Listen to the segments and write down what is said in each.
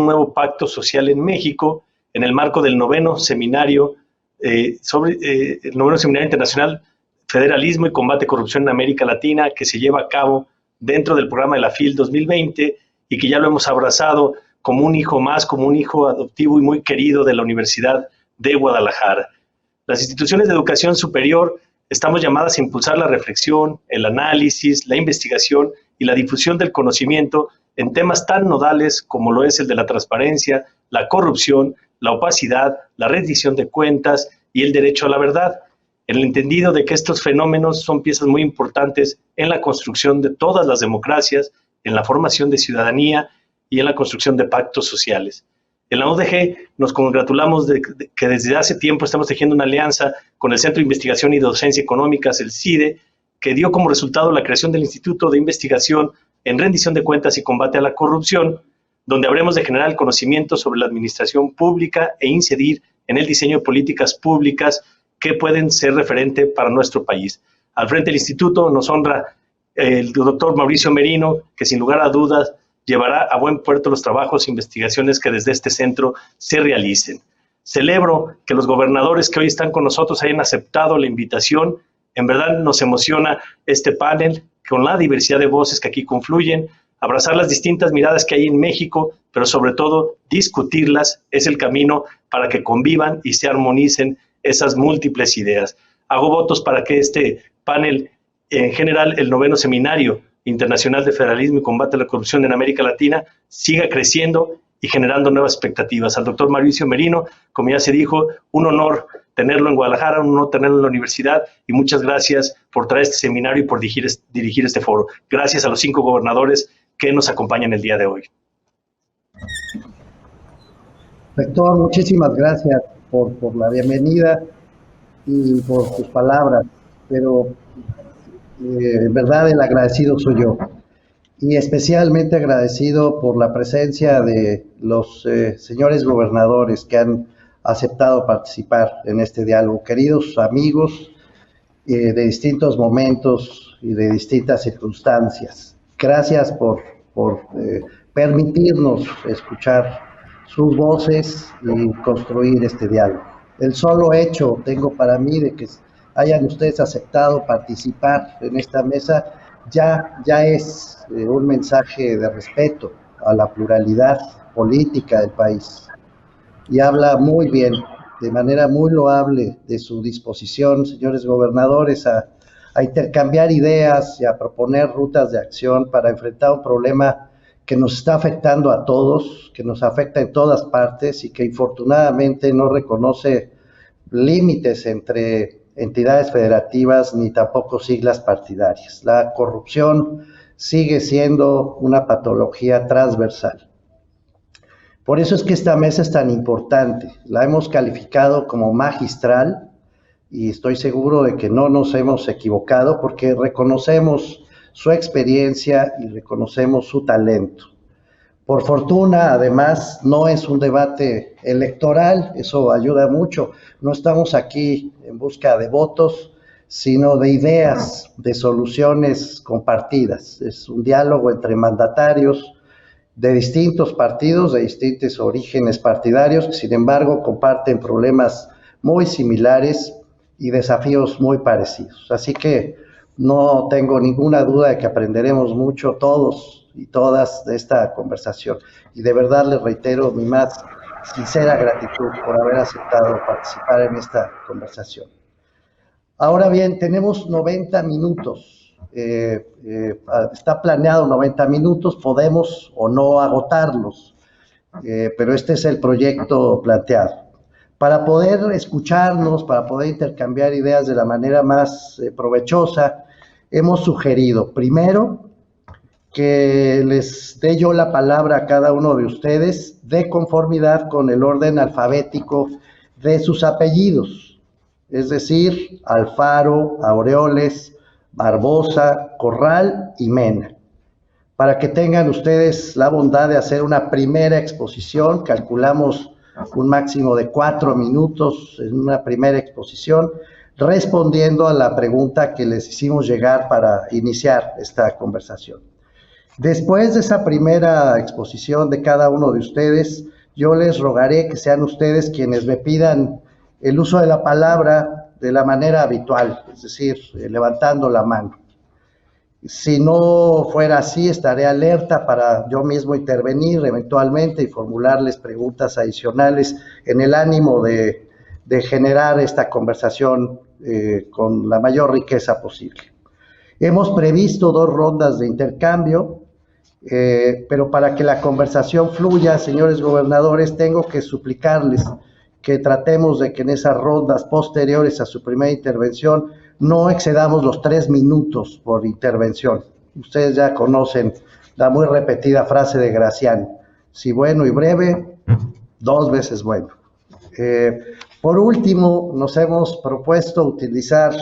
nuevo pacto social en México en el marco del noveno seminario el noveno Seminario Internacional Federalismo y Combate a Corrupción en América Latina, que se lleva a cabo dentro del programa de la FIL 2020 y que ya lo hemos abrazado como un hijo más, como un hijo adoptivo y muy querido de la Universidad de Guadalajara. Las instituciones de educación superior estamos llamadas a impulsar la reflexión, el análisis, la investigación y la difusión del conocimiento en temas tan nodales como lo es el de la transparencia, la corrupción, la opacidad, la rendición de cuentas y el derecho a la verdad, en el entendido de que estos fenómenos son piezas muy importantes en la construcción de todas las democracias, en la formación de ciudadanía y en la construcción de pactos sociales. En la UDG nos congratulamos de que desde hace tiempo estamos tejiendo una alianza con el Centro de Investigación y Docencia Económicas, el CIDE, que dio como resultado la creación del Instituto de Investigación en Rendición de Cuentas y Combate a la Corrupción, donde habremos de generar el conocimiento sobre la administración pública e incidir en el diseño de políticas públicas que pueden ser referente para nuestro país. Al frente del instituto nos honra el doctor Mauricio Merino, que sin lugar a dudas llevará a buen puerto los trabajos e investigaciones que desde este centro se realicen. Celebro que los gobernadores que hoy están con nosotros hayan aceptado la invitación. En verdad nos emociona este panel con la diversidad de voces que aquí confluyen. Abrazar las distintas miradas que hay en México, pero sobre todo discutirlas es el camino para que convivan y se armonicen esas múltiples ideas. Hago votos para que este panel, en general el noveno Seminario Internacional de Federalismo y Combate a la Corrupción en América Latina, siga creciendo y generando nuevas expectativas. Al doctor Mauricio Merino, como ya se dijo, un honor tenerlo en Guadalajara, un honor tenerlo en la universidad, y muchas gracias por traer este seminario y por dirigir este foro. Gracias a los 5 gobernadores que nos acompañan el día de hoy. Rector, muchísimas gracias por la bienvenida y por tus palabras, pero en verdad el agradecido soy yo, y especialmente agradecido por la presencia de los señores gobernadores que han aceptado participar en este diálogo. Queridos amigos de distintos momentos y de distintas circunstancias, gracias por permitirnos escuchar sus voces y construir este diálogo. El solo hecho tengo para mí de que hayan ustedes aceptado participar en esta mesa ya es un mensaje de respeto a la pluralidad política del país, y habla muy bien, de manera muy loable, de su disposición, señores gobernadores, a intercambiar ideas y a proponer rutas de acción para enfrentar un problema que nos está afectando a todos, que nos afecta en todas partes y que infortunadamente no reconoce límites entre entidades federativas ni tampoco siglas partidarias. La corrupción sigue siendo una patología transversal. Por eso es que esta mesa es tan importante. La hemos calificado como magistral y estoy seguro de que no nos hemos equivocado, porque reconocemos su experiencia y reconocemos su talento. Por fortuna, además, no es un debate electoral, eso ayuda mucho. No estamos aquí en busca de votos, sino de ideas, de soluciones compartidas. Es un diálogo entre mandatarios de distintos partidos, de distintos orígenes partidarios, que sin embargo comparten problemas muy similares y desafíos muy parecidos. Así que no tengo ninguna duda de que aprenderemos mucho todos y todas de esta conversación. Y de verdad les reitero mi más sincera gratitud por haber aceptado participar en esta conversación. Ahora bien, tenemos 90 minutos. Está planeado 90 minutos, podemos o no agotarlos, pero este es el proyecto planteado. Para poder escucharnos, para poder intercambiar ideas de la manera más provechosa, hemos sugerido, primero, que les dé yo la palabra a cada uno de ustedes de conformidad con el orden alfabético de sus apellidos, es decir, Alfaro, Aureoles, Barbosa, Corral y Mena, para que tengan ustedes la bondad de hacer una primera exposición. Calculamos un máximo de 4 minutos en una primera exposición, respondiendo a la pregunta que les hicimos llegar para iniciar esta conversación. Después de esa primera exposición de cada uno de ustedes, yo les rogaré que sean ustedes quienes me pidan el uso de la palabra de la manera habitual, es decir, levantando la mano. Si no fuera así, estaré alerta para yo mismo intervenir eventualmente y formularles preguntas adicionales en el ánimo de generar esta conversación con la mayor riqueza posible. Hemos previsto 2 rondas de intercambio, pero para que la conversación fluya, señores gobernadores, tengo que suplicarles que tratemos de que en esas rondas posteriores a su primera intervención no excedamos los 3 minutos por intervención. Ustedes ya conocen la muy repetida frase de Gracián: si bueno y breve, 2 veces bueno. Por último, nos hemos propuesto utilizar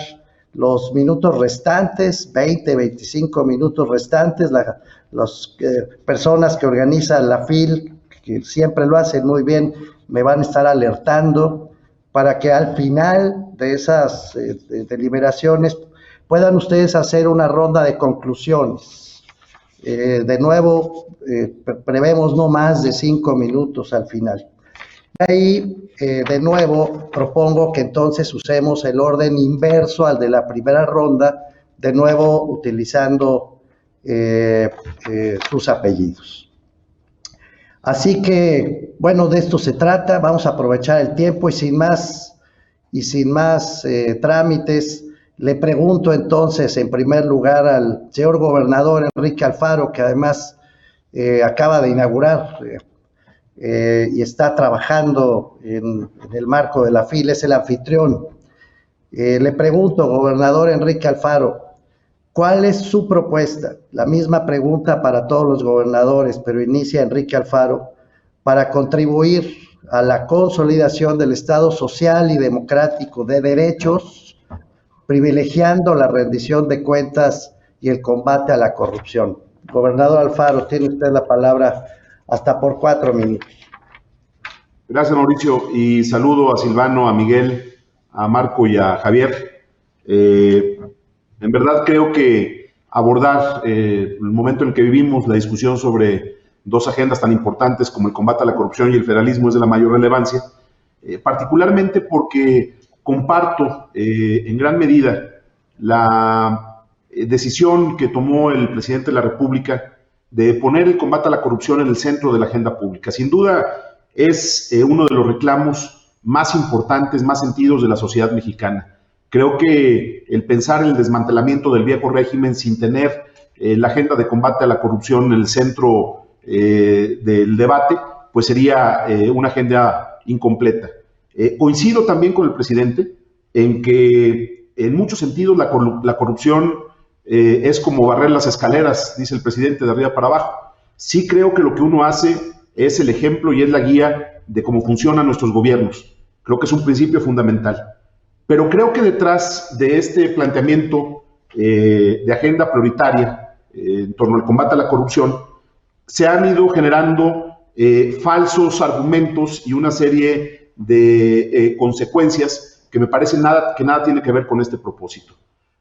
los minutos restantes, 20, 25 minutos restantes, las personas que organizan la FIL, que siempre lo hacen muy bien, me van a estar alertando para que al final de esas deliberaciones puedan ustedes hacer una ronda de conclusiones. De nuevo, prevemos no más de 5 minutos al final. Ahí, de nuevo, propongo que entonces usemos el orden inverso al de la primera ronda, de nuevo utilizando sus apellidos. Así que, bueno, de esto se trata. Vamos a aprovechar el tiempo y sin más trámites, le pregunto entonces, en primer lugar, al señor gobernador Enrique Alfaro, que además acaba de inaugurar y está trabajando en el marco de la FIL, es el anfitrión. Le pregunto, gobernador Enrique Alfaro, ¿cuál es su propuesta? La misma pregunta para todos los gobernadores, pero inicia Enrique Alfaro, para contribuir a la consolidación del Estado social y democrático de derechos, privilegiando la rendición de cuentas y el combate a la corrupción. Gobernador Alfaro, tiene usted la palabra hasta por 4 minutos. Gracias, Mauricio, y saludo a Silvano, a Miguel, a Marco y a Javier. En verdad creo que abordar el momento en el que vivimos, la discusión sobre 2 agendas tan importantes como el combate a la corrupción y el federalismo es de la mayor relevancia, particularmente porque comparto en gran medida la decisión que tomó el presidente de la República de poner el combate a la corrupción en el centro de la agenda pública. Sin duda es uno de los reclamos más importantes, más sentidos de la sociedad mexicana. Creo que el pensar en el desmantelamiento del viejo régimen sin tener la agenda de combate a la corrupción en el centro del debate, pues sería una agenda incompleta. Coincido también con el presidente en que en muchos sentidos la corrupción es como barrer las escaleras, dice el presidente, de arriba para abajo. Sí creo que lo que uno hace es el ejemplo y es la guía de cómo funcionan nuestros gobiernos. Creo que es un principio fundamental. Pero creo que detrás de este planteamiento de agenda prioritaria en torno al combate a la corrupción, se han ido generando falsos argumentos y una serie de consecuencias que me parecen que nada tiene que ver con este propósito.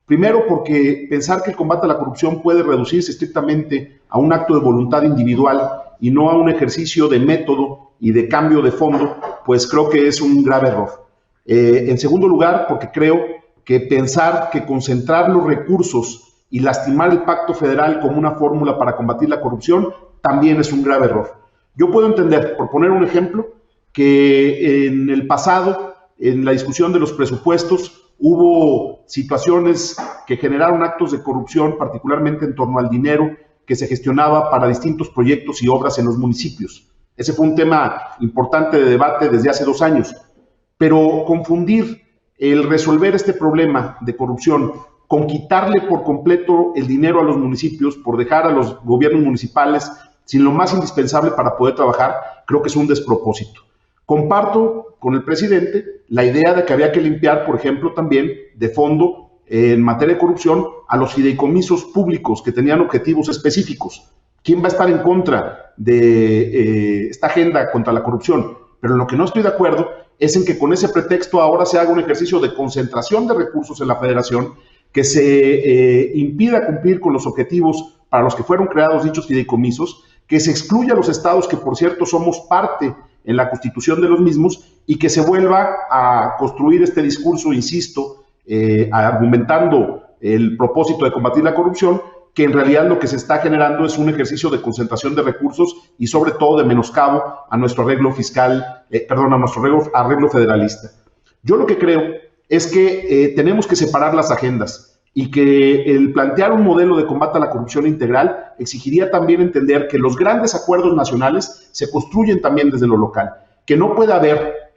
Primero, porque pensar que el combate a la corrupción puede reducirse estrictamente a un acto de voluntad individual y no a un ejercicio de método y de cambio de fondo, pues creo que es un grave error. En segundo lugar, porque creo que pensar que concentrar los recursos y lastimar el pacto federal como una fórmula para combatir la corrupción también es un grave error. Yo puedo entender, por poner un ejemplo, que en el pasado, en la discusión de los presupuestos, hubo situaciones que generaron actos de corrupción, particularmente en torno al dinero que se gestionaba para distintos proyectos y obras en los municipios. Ese fue un tema importante de debate desde hace 2 años. Pero confundir el resolver este problema de corrupción con quitarle por completo el dinero a los municipios, por dejar a los gobiernos municipales sin lo más indispensable para poder trabajar, creo que es un despropósito. Comparto con el presidente la idea de que había que limpiar, por ejemplo, también de fondo en materia de corrupción a los fideicomisos públicos que tenían objetivos específicos. ¿Quién va a estar en contra de esta agenda contra la corrupción? Pero en lo que no estoy de acuerdo es en que con ese pretexto ahora se haga un ejercicio de concentración de recursos en la federación, que se impida cumplir con los objetivos para los que fueron creados dichos fideicomisos, que se excluya a los estados, que por cierto somos parte en la constitución de los mismos, y que se vuelva a construir este discurso, insisto, argumentando el propósito de combatir la corrupción, que en realidad lo que se está generando es un ejercicio de concentración de recursos y sobre todo de menoscabo a nuestro arreglo fiscal, a nuestro arreglo federalista. Yo lo que creo es que tenemos que separar las agendas y que el plantear un modelo de combate a la corrupción integral exigiría también entender que los grandes acuerdos nacionales se construyen también desde lo local, que no puede haber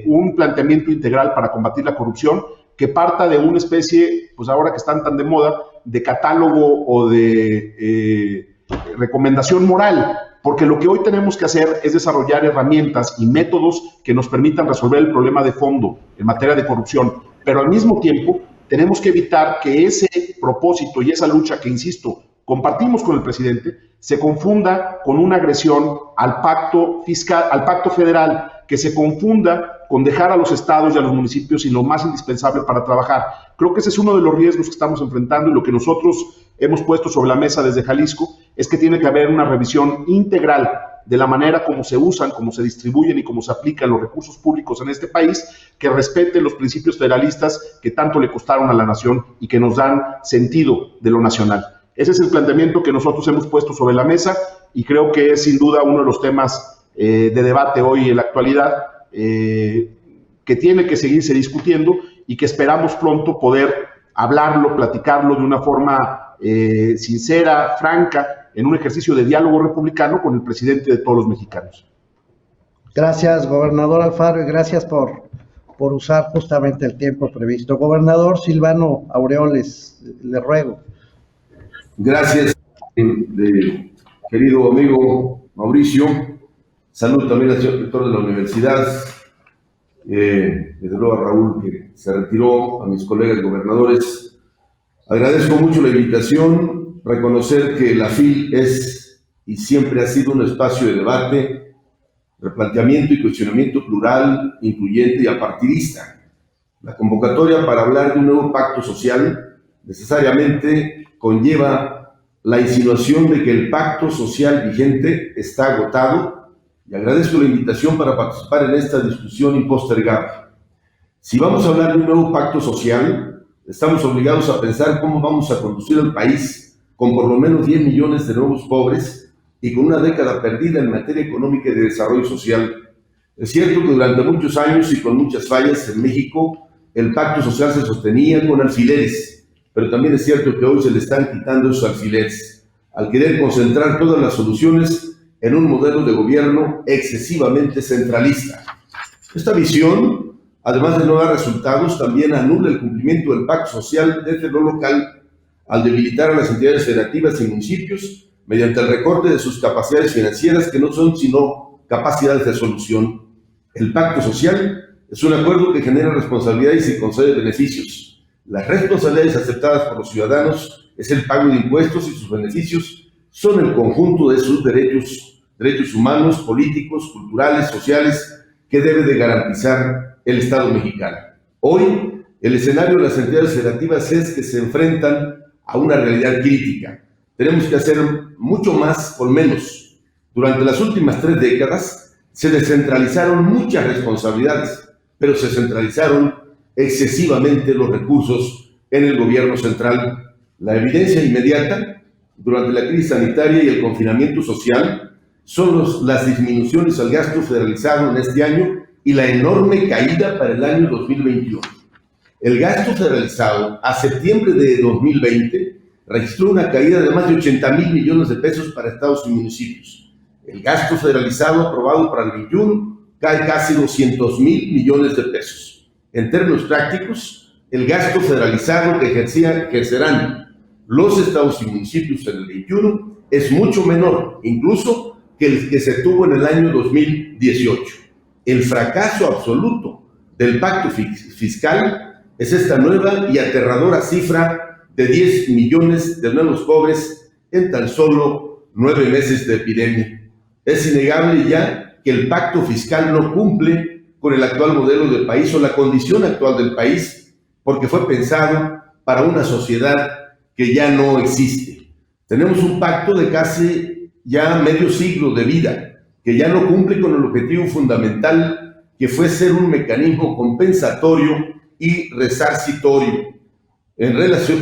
un planteamiento integral para combatir la corrupción que parta de una especie, pues ahora que están tan de moda, de catálogo o de recomendación moral, porque lo que hoy tenemos que hacer es desarrollar herramientas y métodos que nos permitan resolver el problema de fondo en materia de corrupción, pero al mismo tiempo tenemos que evitar que ese propósito y esa lucha que, insisto, compartimos con el presidente, se confunda con una agresión al pacto fiscal, al pacto federal, que se confunda con dejar a los estados y a los municipios sin lo más indispensable para trabajar. Creo que ese es uno de los riesgos que estamos enfrentando, y lo que nosotros hemos puesto sobre la mesa desde Jalisco es que tiene que haber una revisión integral de la manera como se usan, cómo se distribuyen y cómo se aplican los recursos públicos en este país, que respete los principios federalistas que tanto le costaron a la nación y que nos dan sentido de lo nacional. Ese es el planteamiento que nosotros hemos puesto sobre la mesa, y creo que es sin duda uno de los temas de debate hoy en la actualidad, que tiene que seguirse discutiendo y que esperamos pronto poder hablarlo, platicarlo de una forma sincera, franca, en un ejercicio de diálogo republicano con el presidente de todos los mexicanos. Gracias, gobernador Alfaro, y gracias por usar justamente el tiempo previsto. Gobernador Silvano Aureoles, le ruego. Gracias, querido amigo Mauricio. Saludo también al señor rector de la universidad, desde luego a Raúl, que se retiró, a mis colegas gobernadores. Agradezco mucho la invitación, reconocer que la FIL es y siempre ha sido un espacio de debate, replanteamiento y cuestionamiento plural, incluyente y apartidista. La convocatoria para hablar de un nuevo pacto social necesariamente conlleva la insinuación de que el pacto social vigente está agotado, y agradezco la invitación para participar en esta discusión impostergable. Si vamos a hablar de un nuevo pacto social, estamos obligados a pensar cómo vamos a conducir al país con por lo menos 10 millones de nuevos pobres y con una década perdida en materia económica y de desarrollo social. Es cierto que durante muchos años y con muchas fallas en México, el pacto social se sostenía con alfileres, pero también es cierto que hoy se le están quitando esos alfileres, al querer concentrar todas las soluciones en un modelo de gobierno excesivamente centralista. Esta visión, además de no dar resultados, también anula el cumplimiento del pacto social desde lo local, al debilitar a las entidades federativas y municipios mediante el recorte de sus capacidades financieras, que no son sino capacidades de solución. El pacto social es un acuerdo que genera responsabilidades y concede beneficios. Las responsabilidades aceptadas por los ciudadanos es el pago de impuestos, y sus beneficios son el conjunto de sus derechos humanos, políticos, culturales, sociales, que debe de garantizar el Estado mexicano. Hoy, el escenario de las entidades federativas es que se enfrentan a una realidad crítica. Tenemos que hacer mucho más con menos. Durante las últimas 3 décadas se descentralizaron muchas responsabilidades, pero se centralizaron excesivamente los recursos en el gobierno central. La evidencia inmediata durante la crisis sanitaria y el confinamiento social son las disminuciones al gasto federalizado en este año y la enorme caída para el año 2021. El gasto federalizado a septiembre de 2020 registró una caída de más de 80,000 millones de pesos para estados y municipios. El gasto federalizado aprobado para el 21 cae casi 200,000 millones de pesos. En términos prácticos, el gasto federalizado que ejercerán los estados y municipios en el 21 es mucho menor, incluso que el que se tuvo en el año 2018. El fracaso absoluto del pacto fiscal es esta nueva y aterradora cifra de 10 millones de nuevos pobres en tan solo 9 meses de epidemia. Es innegable ya que el pacto fiscal no cumple con el actual modelo del país o la condición actual del país, porque fue pensado para una sociedad que ya no existe. Tenemos un pacto de casi ya medio siglo de vida, que ya no cumple con el objetivo fundamental, que fue ser un mecanismo compensatorio y resarcitorio.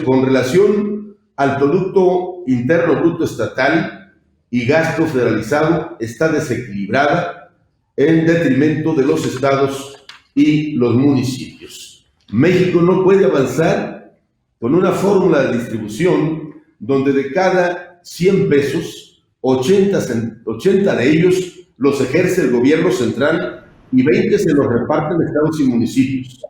Con relación al Producto Interno Bruto Estatal y gasto federalizado, está desequilibrada en detrimento de los estados y los municipios. México no puede avanzar con una fórmula de distribución donde de cada 100 pesos, 80 de ellos los ejerce el gobierno central y 20 se los reparten estados y municipios.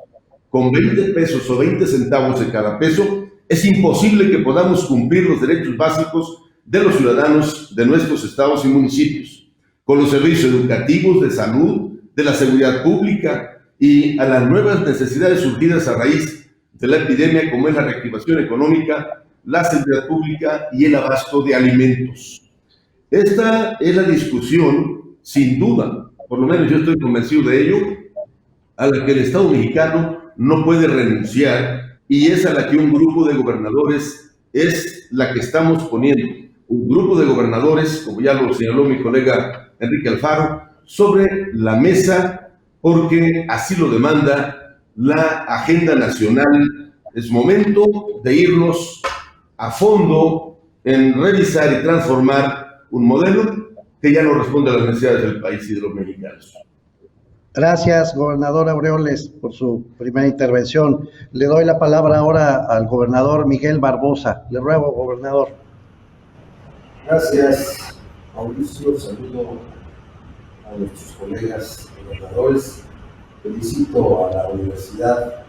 Con 20 pesos o 20 centavos de cada peso, es imposible que podamos cumplir los derechos básicos de los ciudadanos de nuestros estados y municipios, con los servicios educativos, de salud, de la seguridad pública y a las nuevas necesidades surgidas a raíz de la epidemia, como es la reactivación económica, la seguridad pública y el abasto de alimentos. Esta es la discusión, sin duda, por lo menos yo estoy convencido de ello, a la que el Estado mexicano no puede renunciar, y es a la que un grupo de gobernadores es la que estamos poniendo. Un grupo de gobernadores, como ya lo señaló mi colega Enrique Alfaro, sobre la mesa, porque así lo demanda la agenda nacional. Es momento de irnos a fondo en revisar y transformar un modelo que ya no responde a las necesidades del país y de los mexicanos. Gracias, gobernador Aureoles, por su primera intervención. Le doy la palabra ahora al gobernador Miguel Barbosa. Le ruego, gobernador. Gracias, Mauricio. Saludo a nuestros colegas gobernadores. Felicito a la Universidad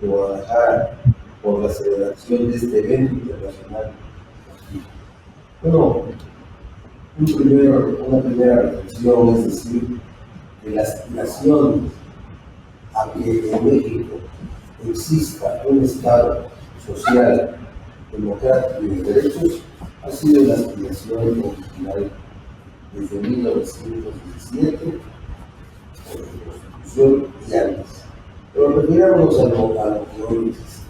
de Guadalajara por la celebración de este evento internacional. Bueno, una primera reflexión es decir, que la aspiración a que en México exista un Estado social, democrático y de derechos ha sido la aspiración original desde 1917 por la Constitución y antes. Pero refiriémonos a lo que hoy existe,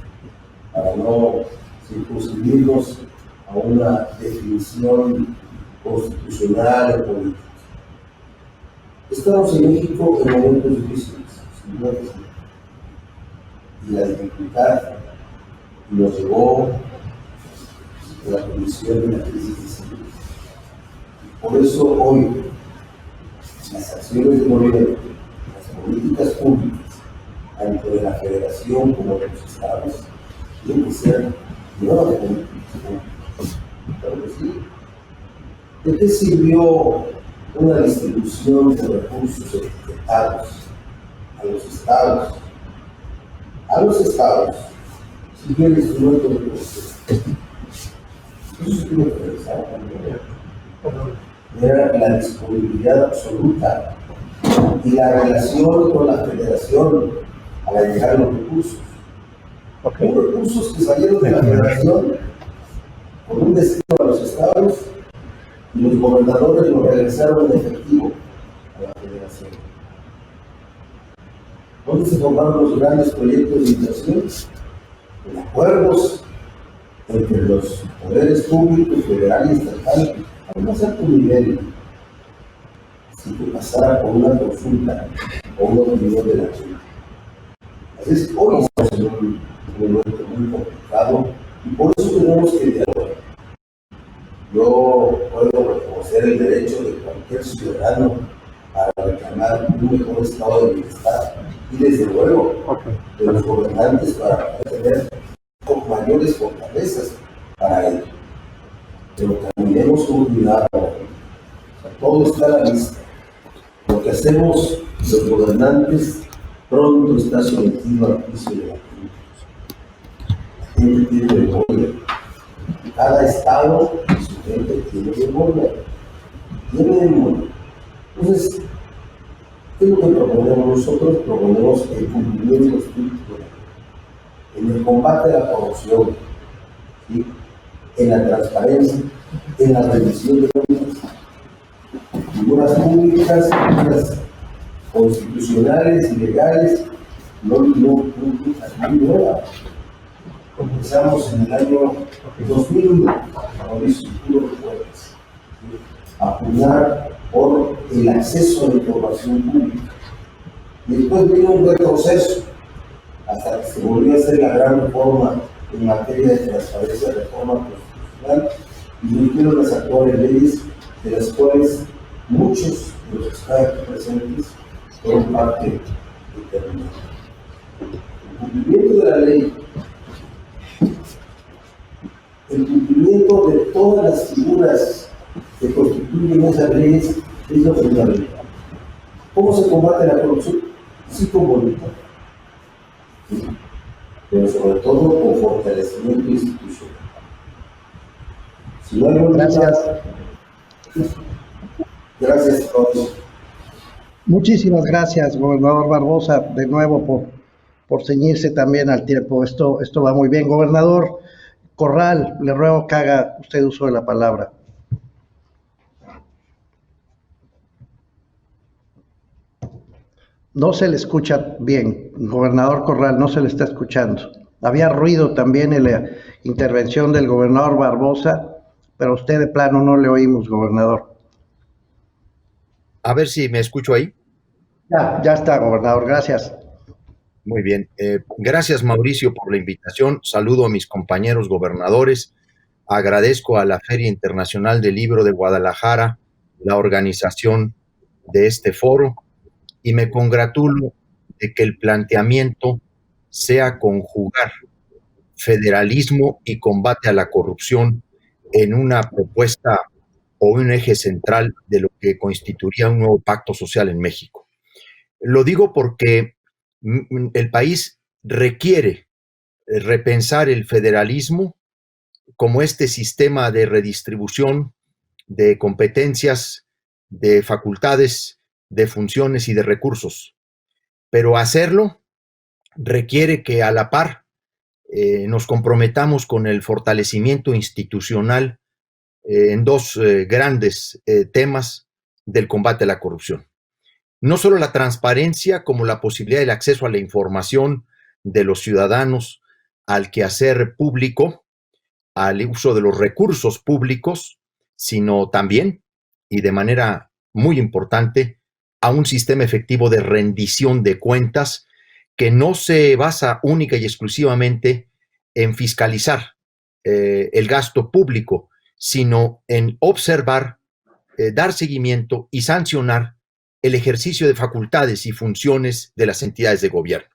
para no circunscribirnos a una definición constitucional o política. Estamos en México en momentos difíciles, sin duda que sí. Y la dificultad nos llevó a la condición de la crisis de salud. Por eso hoy las acciones de gobierno, las políticas públicas, tanto de la Federación como de los estados, tienen que ser nuevas políticas públicas. Claro que sí. ¿De qué sirvió una distribución de recursos etiquetados a los estados? A los estados sirvió el instrumento de presupuesto. Eso se tuvo que realizar también. Era la disponibilidad absoluta y la relación con la federación al llegar los recursos. Hubo recursos que salieron de la federación con un destino a los estados y los gobernadores lo regresaron en efectivo a la federación. ¿Dónde se formaron los grandes proyectos de inversión? En acuerdos entre los poderes públicos, federal y estatal, a un más alto nivel, sin que pasara por una consulta o una opinión de la gente. Así es, hoy estamos en un momento muy complicado y por eso tenemos que dialogar. Yo puedo reconocer el derecho de cualquier ciudadano a reclamar un mejor estado de bienestar y desde luego de los gobernantes para tener mayores fortalezas para ello. Pero caminemos con cuidado. Todo está a la vista. Lo que hacemos los gobernantes pronto está sometido al juicio de la gente. La gente tiene memoria. Cada estado y su gente tiene memoria. Entonces, ¿qué es lo que proponemos nosotros? Proponemos el cumplimiento estricto en el combate a la corrupción, ¿sí? En la transparencia, en la rendición de cuentas, figuras públicas, figuras constitucionales y legales, no nuevas. Comenzamos en el año 2001, Mauricio, tú lo puedes. Apunar por el acceso a la información pública. Y después vino un retroceso hasta que se volvió a hacer la gran reforma en materia de transparencia, reforma constitucional, y surgieron las actuales leyes, de las cuales muchos de los que están aquí presentes fueron parte determinante. El cumplimiento de la ley, el cumplimiento de todas las figuras que constituyen esas leyes es lo fundamental. ¿Cómo se combate la corrupción? Sí, con voluntad, sí, pero sobre todo con fortalecimiento institucional. Si no hay voluntad, gracias a todos. Muchísimas gracias, gobernador Barbosa, de nuevo por ceñirse también al tiempo. Esto va muy bien. Gobernador Corral, le ruego que haga usted uso de la palabra. No se le escucha bien, gobernador Corral, no se le está escuchando. Había ruido también en la intervención del gobernador Barbosa, pero a usted de plano no le oímos, gobernador. A ver si me escucho ahí. Ya está, gobernador, gracias. Muy bien. Gracias, Mauricio, por la invitación. Saludo a mis compañeros gobernadores. Agradezco a la Feria Internacional del Libro de Guadalajara la organización de este foro y me congratulo de que el planteamiento sea conjugar federalismo y combate a la corrupción en una propuesta o un eje central de lo que constituiría un nuevo pacto social en México. Lo digo porque el país requiere repensar el federalismo como este sistema de redistribución de competencias, de facultades, de funciones y de recursos. Pero hacerlo requiere que a la par nos comprometamos con el fortalecimiento institucional en dos grandes temas del combate a la corrupción. No solo la transparencia, como la posibilidad del acceso a la información de los ciudadanos al quehacer público, al uso de los recursos públicos, sino también, y de manera muy importante, a un sistema efectivo de rendición de cuentas que no se basa única y exclusivamente en fiscalizar el gasto público, sino en observar, dar seguimiento y sancionar el ejercicio de facultades y funciones de las entidades de gobierno.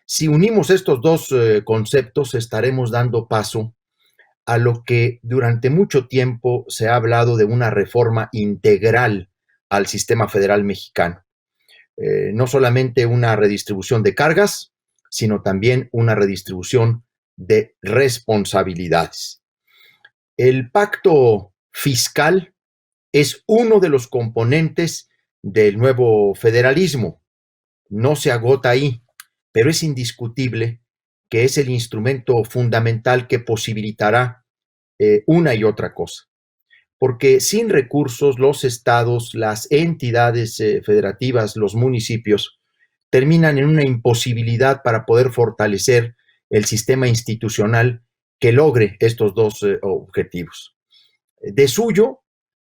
Si unimos estos dos conceptos, estaremos dando paso a lo que durante mucho tiempo se ha hablado de una reforma integral al sistema federal mexicano. No solamente una redistribución de cargas, sino también una redistribución de responsabilidades. El pacto fiscal es uno de los componentes del nuevo federalismo. No se agota ahí, pero es indiscutible que es el instrumento fundamental que posibilitará una y otra cosa. Porque sin recursos, los estados, las entidades federativas, los municipios, terminan en una imposibilidad para poder fortalecer el sistema institucional que logre estos dos objetivos. De suyo,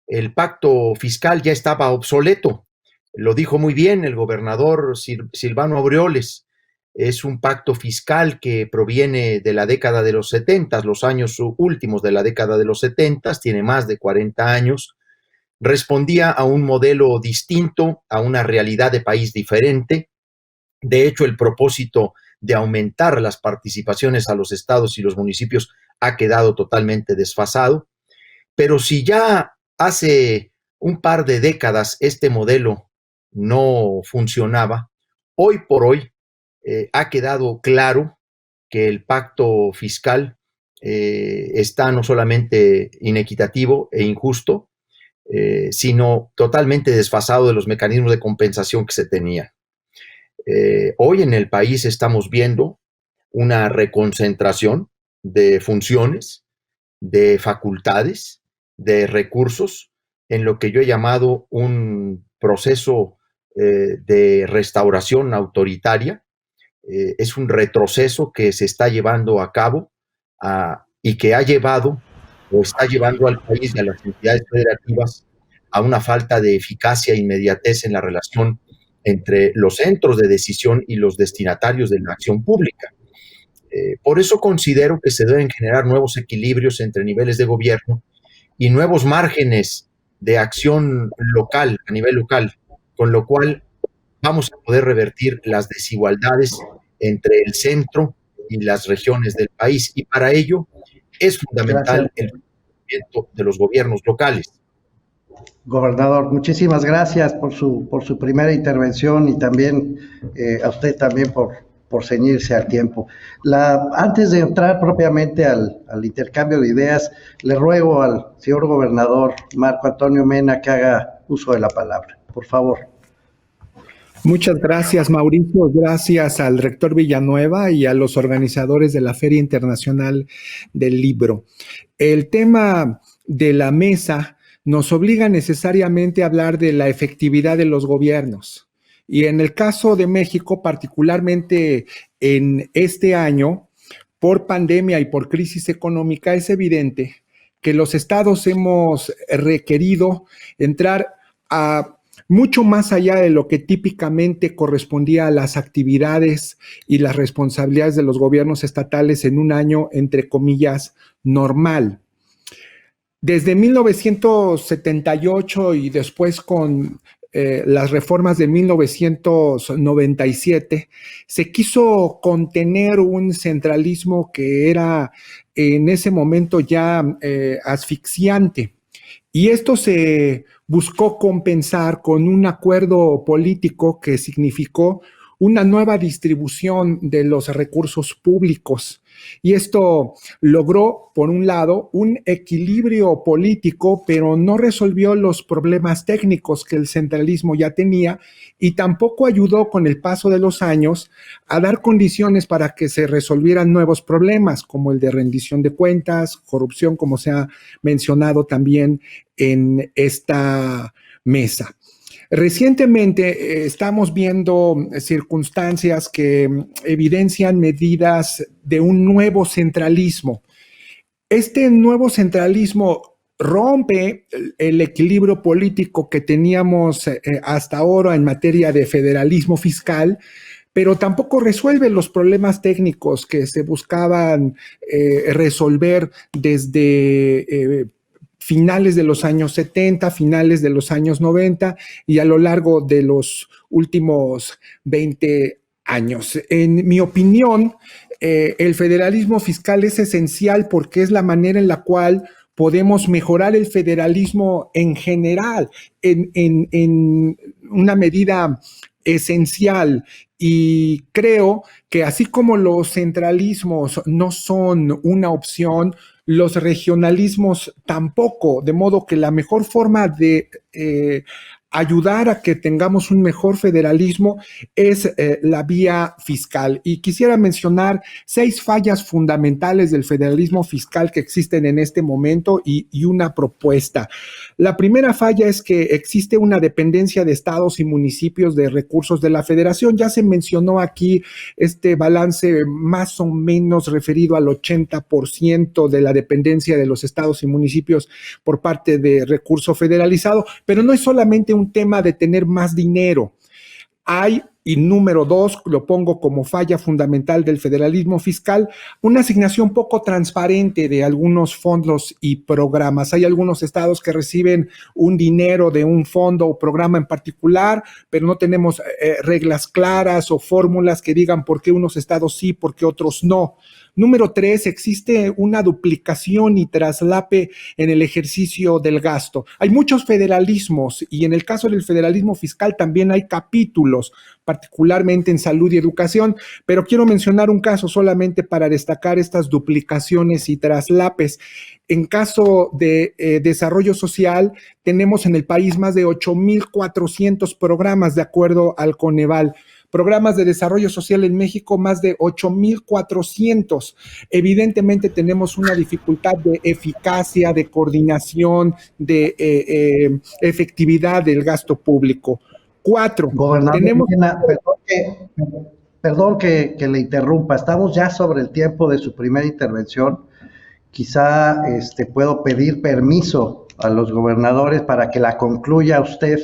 el pacto fiscal ya estaba obsoleto. Lo dijo muy bien el gobernador Silvano Aureoles. Es un pacto fiscal que proviene de la década de los 70, los años últimos de la década de los 70, tiene más de 40 años. Respondía a un modelo distinto, a una realidad de país diferente. De hecho, el propósito de aumentar las participaciones a los estados y los municipios ha quedado totalmente desfasado. Pero si ya hace un par de décadas este modelo no funcionaba, hoy por hoy ha quedado claro que el pacto fiscal está no solamente inequitativo e injusto, sino totalmente desfasado de los mecanismos de compensación que se tenían. Hoy en el país estamos viendo una reconcentración de funciones, de facultades, de recursos, en lo que yo he llamado un proceso de restauración autoritaria. Es un retroceso que se está llevando a cabo y que ha llevado o está llevando al país y a las entidades federativas a una falta de eficacia e inmediatez en la relación entre los centros de decisión y los destinatarios de la acción pública. Por eso considero que se deben generar nuevos equilibrios entre niveles de gobierno y nuevos márgenes de acción local, a nivel local, con lo cual vamos a poder revertir las desigualdades entre el centro y las regiones del país. Y para ello es fundamental el crecimiento de los gobiernos locales. Gobernador, muchísimas gracias por su primera intervención y también a usted también por ceñirse al tiempo. Antes de entrar propiamente al intercambio de ideas, le ruego al señor gobernador Marco Antonio Mena que haga uso de la palabra. Por favor. Muchas gracias, Mauricio. Gracias al rector Villanueva y a los organizadores de la Feria Internacional del Libro. El tema de la mesa nos obliga necesariamente a hablar de la efectividad de los gobiernos. Y en el caso de México, particularmente en este año, por pandemia y por crisis económica, es evidente que los estados hemos requerido entrar a mucho más allá de lo que típicamente correspondía a las actividades y las responsabilidades de los gobiernos estatales en un año, entre comillas, normal. Desde 1978 y después con las reformas de 1997, se quiso contener un centralismo que era en ese momento ya asfixiante. Y esto se buscó compensar con un acuerdo político que significó una nueva distribución de los recursos públicos. Y esto logró, por un lado, un equilibrio político, pero no resolvió los problemas técnicos que el centralismo ya tenía y tampoco ayudó con el paso de los años a dar condiciones para que se resolvieran nuevos problemas, como el de rendición de cuentas, corrupción, como se ha mencionado también en esta mesa. Recientemente estamos viendo circunstancias que evidencian medidas de un nuevo centralismo. Este nuevo centralismo rompe el equilibrio político que teníamos hasta ahora en materia de federalismo fiscal, pero tampoco resuelve los problemas técnicos que se buscaban resolver desde finales de los años 70, finales de los años 90 y a lo largo de los últimos 20 años. En mi opinión, el federalismo fiscal es esencial porque es la manera en la cual podemos mejorar el federalismo en general, en una medida esencial. Y creo que así como los centralismos no son una opción, los regionalismos tampoco, de modo que la mejor forma de ayudar a que tengamos un mejor federalismo es la vía fiscal. Y quisiera mencionar 6 fallas fundamentales del federalismo fiscal que existen en este momento y una propuesta. La primera falla es que existe una dependencia de estados y municipios de recursos de la federación. Ya se mencionó aquí este balance más o menos referido al 80% de la dependencia de los estados y municipios por parte de recurso federalizado, pero no es solamente un tema de tener más dinero. Hay, y número 2, lo pongo como falla fundamental del federalismo fiscal, una asignación poco transparente de algunos fondos y programas. Hay algunos estados que reciben un dinero de un fondo o programa en particular, pero no tenemos reglas claras o fórmulas que digan por qué unos estados sí, por qué otros no. Número 3, existe una duplicación y traslape en el ejercicio del gasto. Hay muchos federalismos y en el caso del federalismo fiscal también hay capítulos, particularmente en salud y educación, pero quiero mencionar un caso solamente para destacar estas duplicaciones y traslapes. En caso de desarrollo social, tenemos en el país más de 8,400 programas de acuerdo al Coneval. Programas de desarrollo social en México, más de 8,400. Evidentemente tenemos una dificultad de eficacia, de coordinación, de efectividad del gasto público. 4. Gobernador, perdón que le interrumpa. Estamos ya sobre el tiempo de su primera intervención. quizá puedo pedir permiso a los gobernadores para que la concluya usted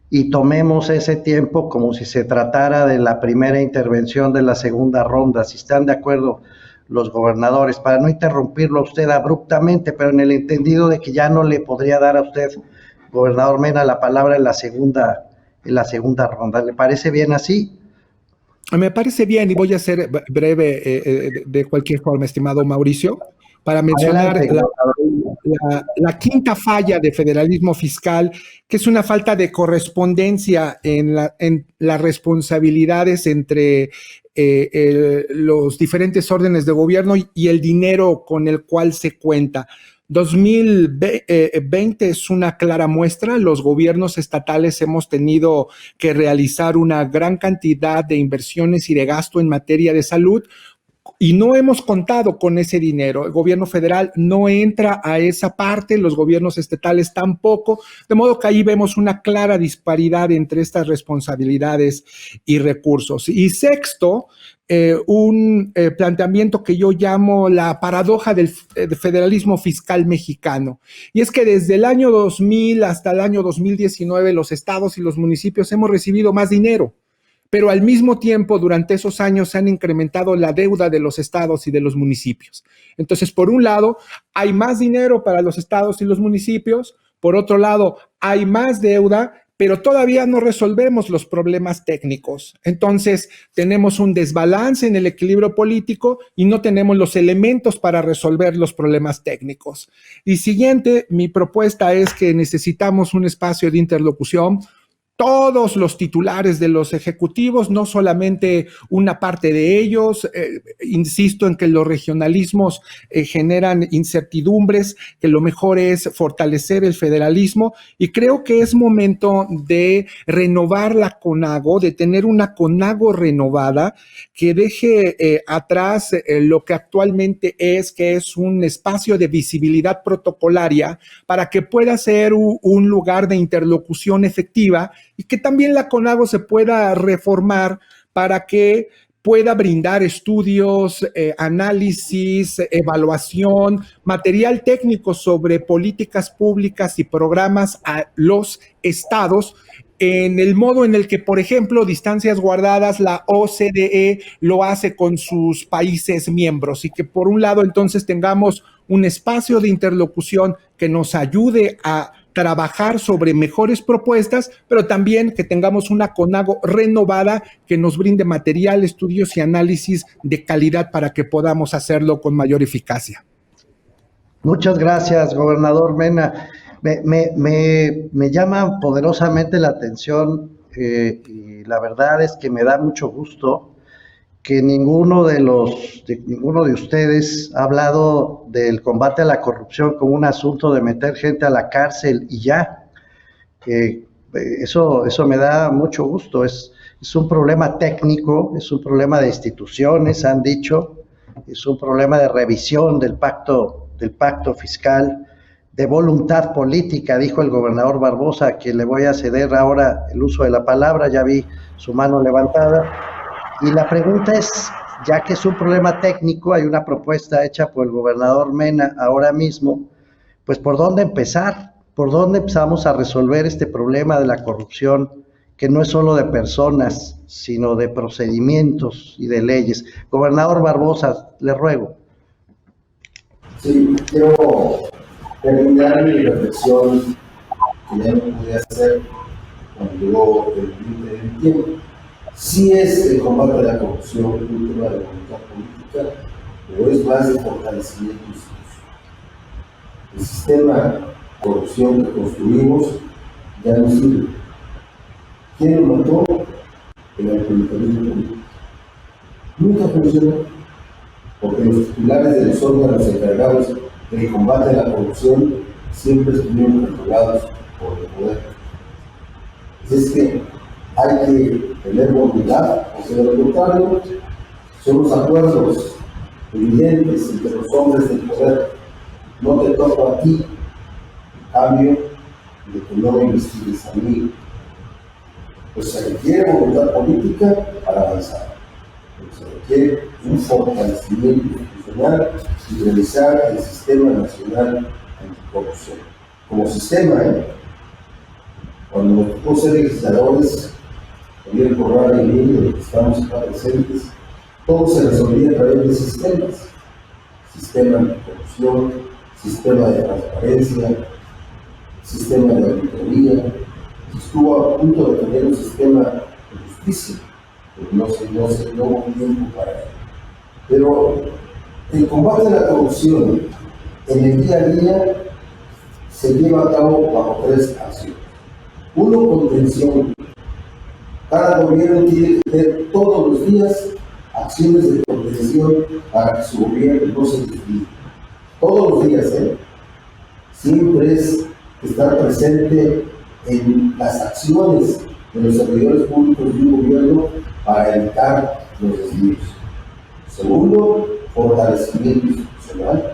y tomemos ese tiempo como si se tratara de la primera intervención de la segunda ronda, si están de acuerdo los gobernadores, para no interrumpirlo a usted abruptamente, pero en el entendido de que ya no le podría dar a usted, gobernador Mena, la palabra en la segunda ronda. ¿Le parece bien así? Me parece bien y voy a ser breve de cualquier forma, estimado Mauricio, para mencionar la quinta falla de federalismo fiscal, que es una falta de correspondencia en las responsabilidades entre los diferentes órdenes de gobierno y el dinero con el cual se cuenta. 2020 es una clara muestra. Los gobiernos estatales hemos tenido que realizar una gran cantidad de inversiones y de gasto en materia de salud y no hemos contado con ese dinero. El gobierno federal no entra a esa parte, los gobiernos estatales tampoco, de modo que ahí vemos una clara disparidad entre estas responsabilidades y recursos. Y sexto, un planteamiento que yo llamo la paradoja del federalismo fiscal mexicano. Y es que desde el año 2000 hasta el año 2019 los estados y los municipios hemos recibido más dinero, pero al mismo tiempo durante esos años se han incrementado la deuda de los estados y de los municipios. Entonces, por un lado, hay más dinero para los estados y los municipios, por otro lado, hay más deuda, pero todavía no resolvemos los problemas técnicos. Entonces, tenemos un desbalance en el equilibrio político y no tenemos los elementos para resolver los problemas técnicos. Y siguiente, mi propuesta es que necesitamos un espacio de interlocución. Todos los titulares de los ejecutivos, no solamente una parte de ellos, insisto en que los regionalismos generan incertidumbres, que lo mejor es fortalecer el federalismo y creo que es momento de renovar la CONAGO, de tener una CONAGO renovada que deje atrás lo que actualmente es, que es un espacio de visibilidad protocolaria para que pueda ser un lugar de interlocución efectiva y que también la CONAGO se pueda reformar para que pueda brindar estudios, análisis, evaluación, material técnico sobre políticas públicas y programas a los estados en el modo en el que, por ejemplo, Distancias Guardadas, la OCDE lo hace con sus países miembros y que por un lado entonces tengamos un espacio de interlocución que nos ayude a trabajar sobre mejores propuestas, pero también que tengamos una CONAGO renovada que nos brinde material, estudios y análisis de calidad para que podamos hacerlo con mayor eficacia. Muchas gracias, gobernador Mena. Me llama poderosamente la atención y la verdad es que me da mucho gusto que ninguno de ustedes ha hablado del combate a la corrupción como un asunto de meter gente a la cárcel y ya. Eso me da mucho gusto. Es un problema técnico, es un problema de instituciones, han dicho, es un problema de revisión del pacto fiscal, de voluntad política, dijo el gobernador Barbosa, a quien le voy a ceder ahora el uso de la palabra, ya vi su mano levantada. Y la pregunta es, ya que es un problema técnico, hay una propuesta hecha por el gobernador Mena ahora mismo, pues ¿por dónde empezar? ¿Por dónde empezamos a resolver este problema de la corrupción, que no es solo de personas, sino de procedimientos y de leyes? Gobernador Barbosa, le ruego. Sí, quiero terminar mi reflexión que ya no pude hacer cuando llegó el límite del tiempo. Sí es el combate a la corrupción un tema de voluntad política, pero es más de fortalecimiento institucional. El sistema de corrupción que construimos ya no sirve. ¿Quién lo mató? El autoritarismo político. Nunca funcionó, porque los titulares de los órganos encargados del combate a la corrupción siempre estuvieron controlados por el poder. Es que hay que tener voluntad, o sea, lo contrario, son los acuerdos evidentes entre los hombres del poder. No te toco a ti, en cambio de que no me investigues a mí. Pues se requiere voluntad política para avanzar, pero se requiere un fortalecimiento institucional y revisar el Sistema Nacional Anticorrupción. Como sistema, cuando nos tocó ser legisladores, Javier Corral y yo, de los que estamos acá presentes, todo se resolvía a través de sistemas. Sistema de corrupción, sistema de transparencia, sistema de auditoría. Estuvo a punto de tener un sistema de justicia, pero no hubo tiempo para ello. Pero el combate a la corrupción en el día a día se lleva a cabo bajo 3 acciones. 1, contención. Cada gobierno tiene que tener todos los días acciones de contención para que su gobierno no se desvíe. Todos los días, siempre es estar presente en las acciones de los servidores públicos de un gobierno para evitar los desvíos. Segundo, fortalecimiento institucional.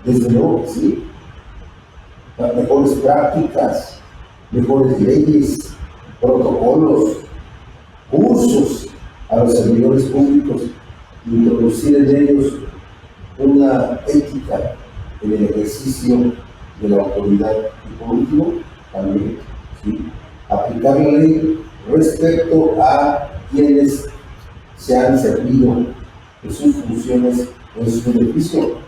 Desde luego que sí. Mejores prácticas, mejores leyes, protocolos, cursos a los servidores públicos, introducir en ellos una ética en el ejercicio de la autoridad. Y por último, también, ¿sí?, aplicar la ley respecto a quienes se han servido de sus funciones en su beneficio.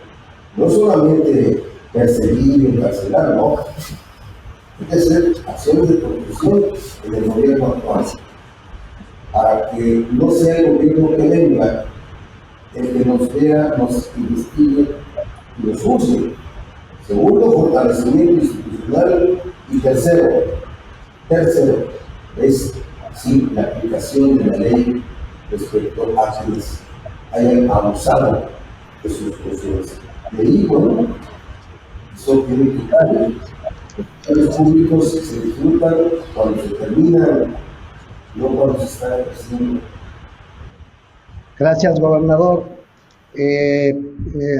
No solamente perseguir y encarcelar, no. Hay que hacer acciones de protección en el gobierno actual, para que no sea el gobierno que venga el que nos vea, nos investigue y nos juzgue. Segundo, fortalecimiento institucional. Y tercero es sí, la aplicación de la ley respecto a quienes hayan abusado de sus funciones. De ahí, bueno, eso tiene que cambiar. Los públicos se disfrutan cuando se terminan, no cuando se está haciendo. Gracias, gobernador.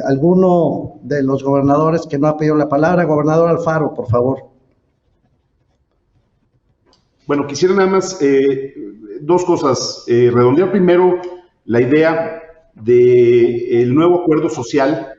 ¿Alguno de los gobernadores que no ha pedido la palabra? Gobernador Alfaro, por favor. Bueno, quisiera nada más 2 cosas. Redondear primero la idea del nuevo acuerdo social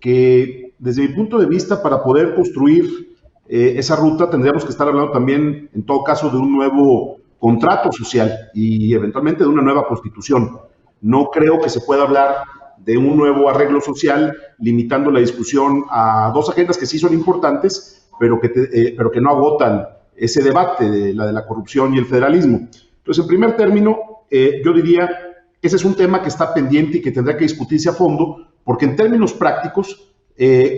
que, desde mi punto de vista, para poder construir esa ruta tendríamos que estar hablando también, en todo caso, de un nuevo contrato social y eventualmente de una nueva constitución. No creo que se pueda hablar de un nuevo arreglo social limitando la discusión a 2 agendas que sí son importantes, pero que no agotan ese debate de la corrupción y el federalismo. Entonces, en primer término, yo diría, ese es un tema que está pendiente y que tendrá que discutirse a fondo, porque en términos prácticos,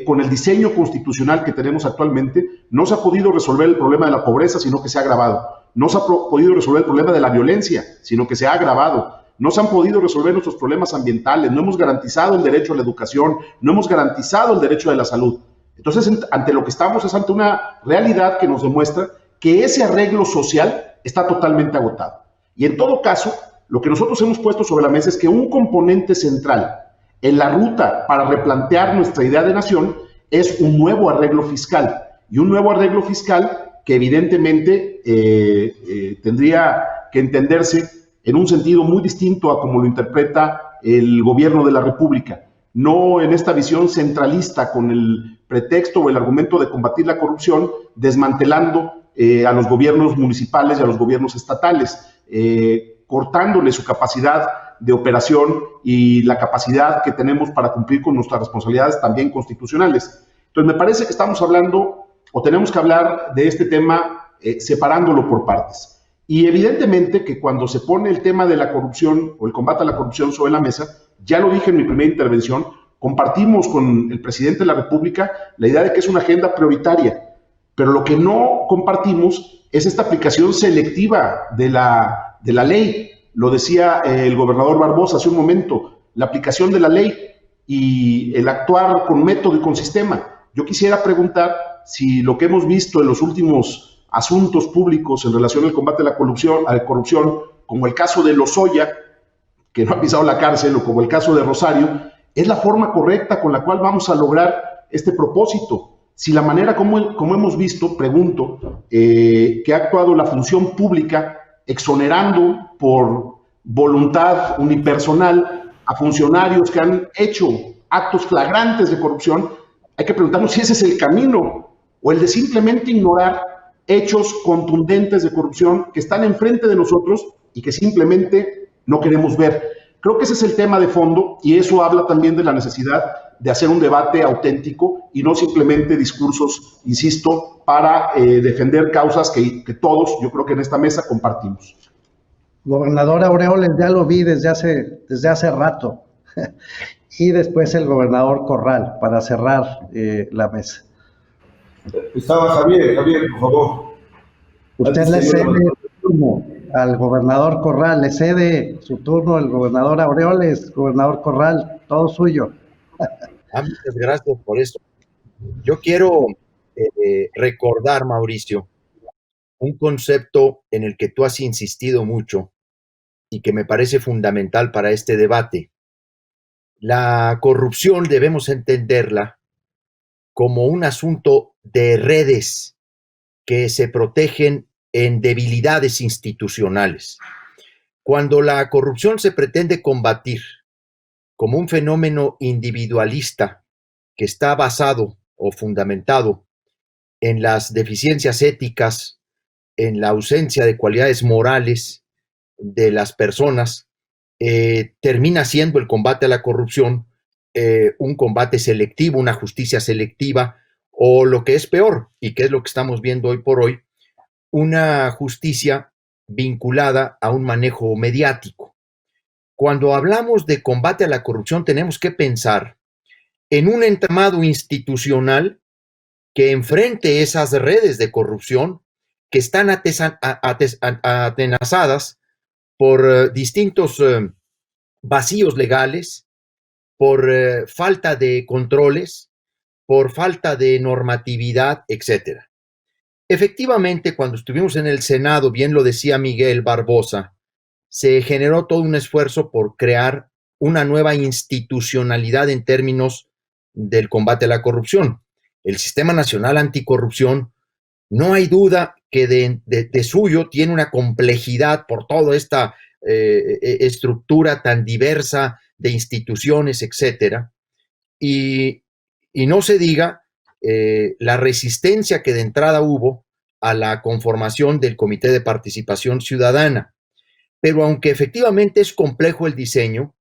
con el diseño constitucional que tenemos actualmente, no se ha podido resolver el problema de la pobreza, sino que se ha agravado. No se ha podido resolver el problema de la violencia, sino que se ha agravado. No se han podido resolver nuestros problemas ambientales, no hemos garantizado el derecho a la educación, no hemos garantizado el derecho a la salud. Entonces, ante lo que estamos es ante una realidad que nos demuestra que ese arreglo social está totalmente agotado. Y en todo caso, lo que nosotros hemos puesto sobre la mesa es que un componente central en la ruta para replantear nuestra idea de nación es un nuevo arreglo fiscal. Y un nuevo arreglo fiscal que evidentemente tendría que entenderse en un sentido muy distinto a como lo interpreta el gobierno de la República. No en esta visión centralista con el pretexto o el argumento de combatir la corrupción, desmantelando a los gobiernos municipales y a los gobiernos estatales, cortándole su capacidad de operación y la capacidad que tenemos para cumplir con nuestras responsabilidades también constitucionales. Entonces, me parece que estamos hablando, o tenemos que hablar de este tema separándolo por partes. Y evidentemente que cuando se pone el tema de la corrupción o el combate a la corrupción sobre la mesa, ya lo dije en mi primera intervención, compartimos con el presidente de la República la idea de que es una agenda prioritaria, pero lo que no compartimos es esta aplicación selectiva de la ley. Lo decía el gobernador Barbosa hace un momento, la aplicación de la ley y el actuar con método y con sistema. Yo quisiera preguntar si lo que hemos visto en los últimos asuntos públicos en relación al combate a la corrupción, como el caso de Lozoya, que no ha pisado la cárcel, o como el caso de Rosario, es la forma correcta con la cual vamos a lograr este propósito. Si la manera como hemos visto, pregunto, que ha actuado la función pública exonerando por voluntad unipersonal a funcionarios que han hecho actos flagrantes de corrupción, hay que preguntarnos si ese es el camino o el de simplemente ignorar hechos contundentes de corrupción que están enfrente de nosotros y que simplemente no queremos ver. Creo que ese es el tema de fondo y eso habla también de la necesidad de hacer un debate auténtico y no simplemente discursos, insisto, para defender causas que todos, yo creo que en esta mesa, compartimos. Gobernador Aureoles, ya lo vi desde hace rato. Y después el gobernador Corral, para cerrar la mesa. Estaba Javier, por favor. Usted le cede su turno al gobernador Corral, le cede su turno al gobernador Aureoles. Gobernador Corral, todo suyo. Muchas gracias por eso. Yo quiero recordar, Mauricio, un concepto en el que tú has insistido mucho y que me parece fundamental para este debate. La corrupción debemos entenderla como un asunto de redes que se protegen en debilidades institucionales. Cuando la corrupción se pretende combatir como un fenómeno individualista que está basado o fundamentado en las deficiencias éticas, en la ausencia de cualidades morales de las personas, termina siendo el combate a la corrupción un combate selectivo, una justicia selectiva, o lo que es peor, y que es lo que estamos viendo hoy por hoy, una justicia vinculada a un manejo mediático. Cuando hablamos de combate a la corrupción, tenemos que pensar en un entramado institucional que enfrente esas redes de corrupción que están atenazadas por distintos vacíos legales, por falta de controles, por falta de normatividad, etc. Efectivamente, cuando estuvimos en el Senado, bien lo decía Miguel Barbosa, se generó todo un esfuerzo por crear una nueva institucionalidad en términos del combate a la corrupción. El Sistema Nacional Anticorrupción, no hay duda que de suyo tiene una complejidad por toda esta estructura tan diversa de instituciones, etcétera, y no se diga la resistencia que de entrada hubo a la conformación del Comité de Participación Ciudadana. Pero aunque efectivamente es complejo el diseño,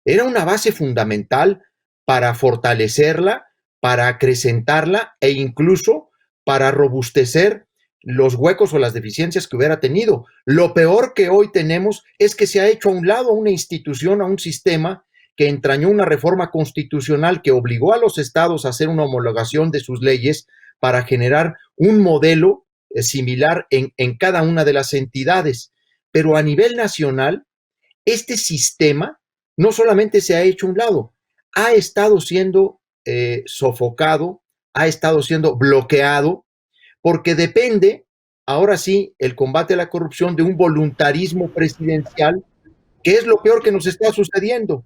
era una base fundamental para fortalecerla, para acrecentarla e incluso para robustecer los huecos o las deficiencias que hubiera tenido. Lo peor que hoy tenemos es que se ha hecho a un lado a una institución, a un sistema que entrañó una reforma constitucional que obligó a los estados a hacer una homologación de sus leyes para generar un modelo similar en cada una de las entidades. Pero a nivel nacional, este sistema no solamente se ha hecho a un lado, ha estado siendo sofocado, ha estado siendo bloqueado, porque depende, ahora sí, el combate a la corrupción de un voluntarismo presidencial, que es lo peor que nos está sucediendo.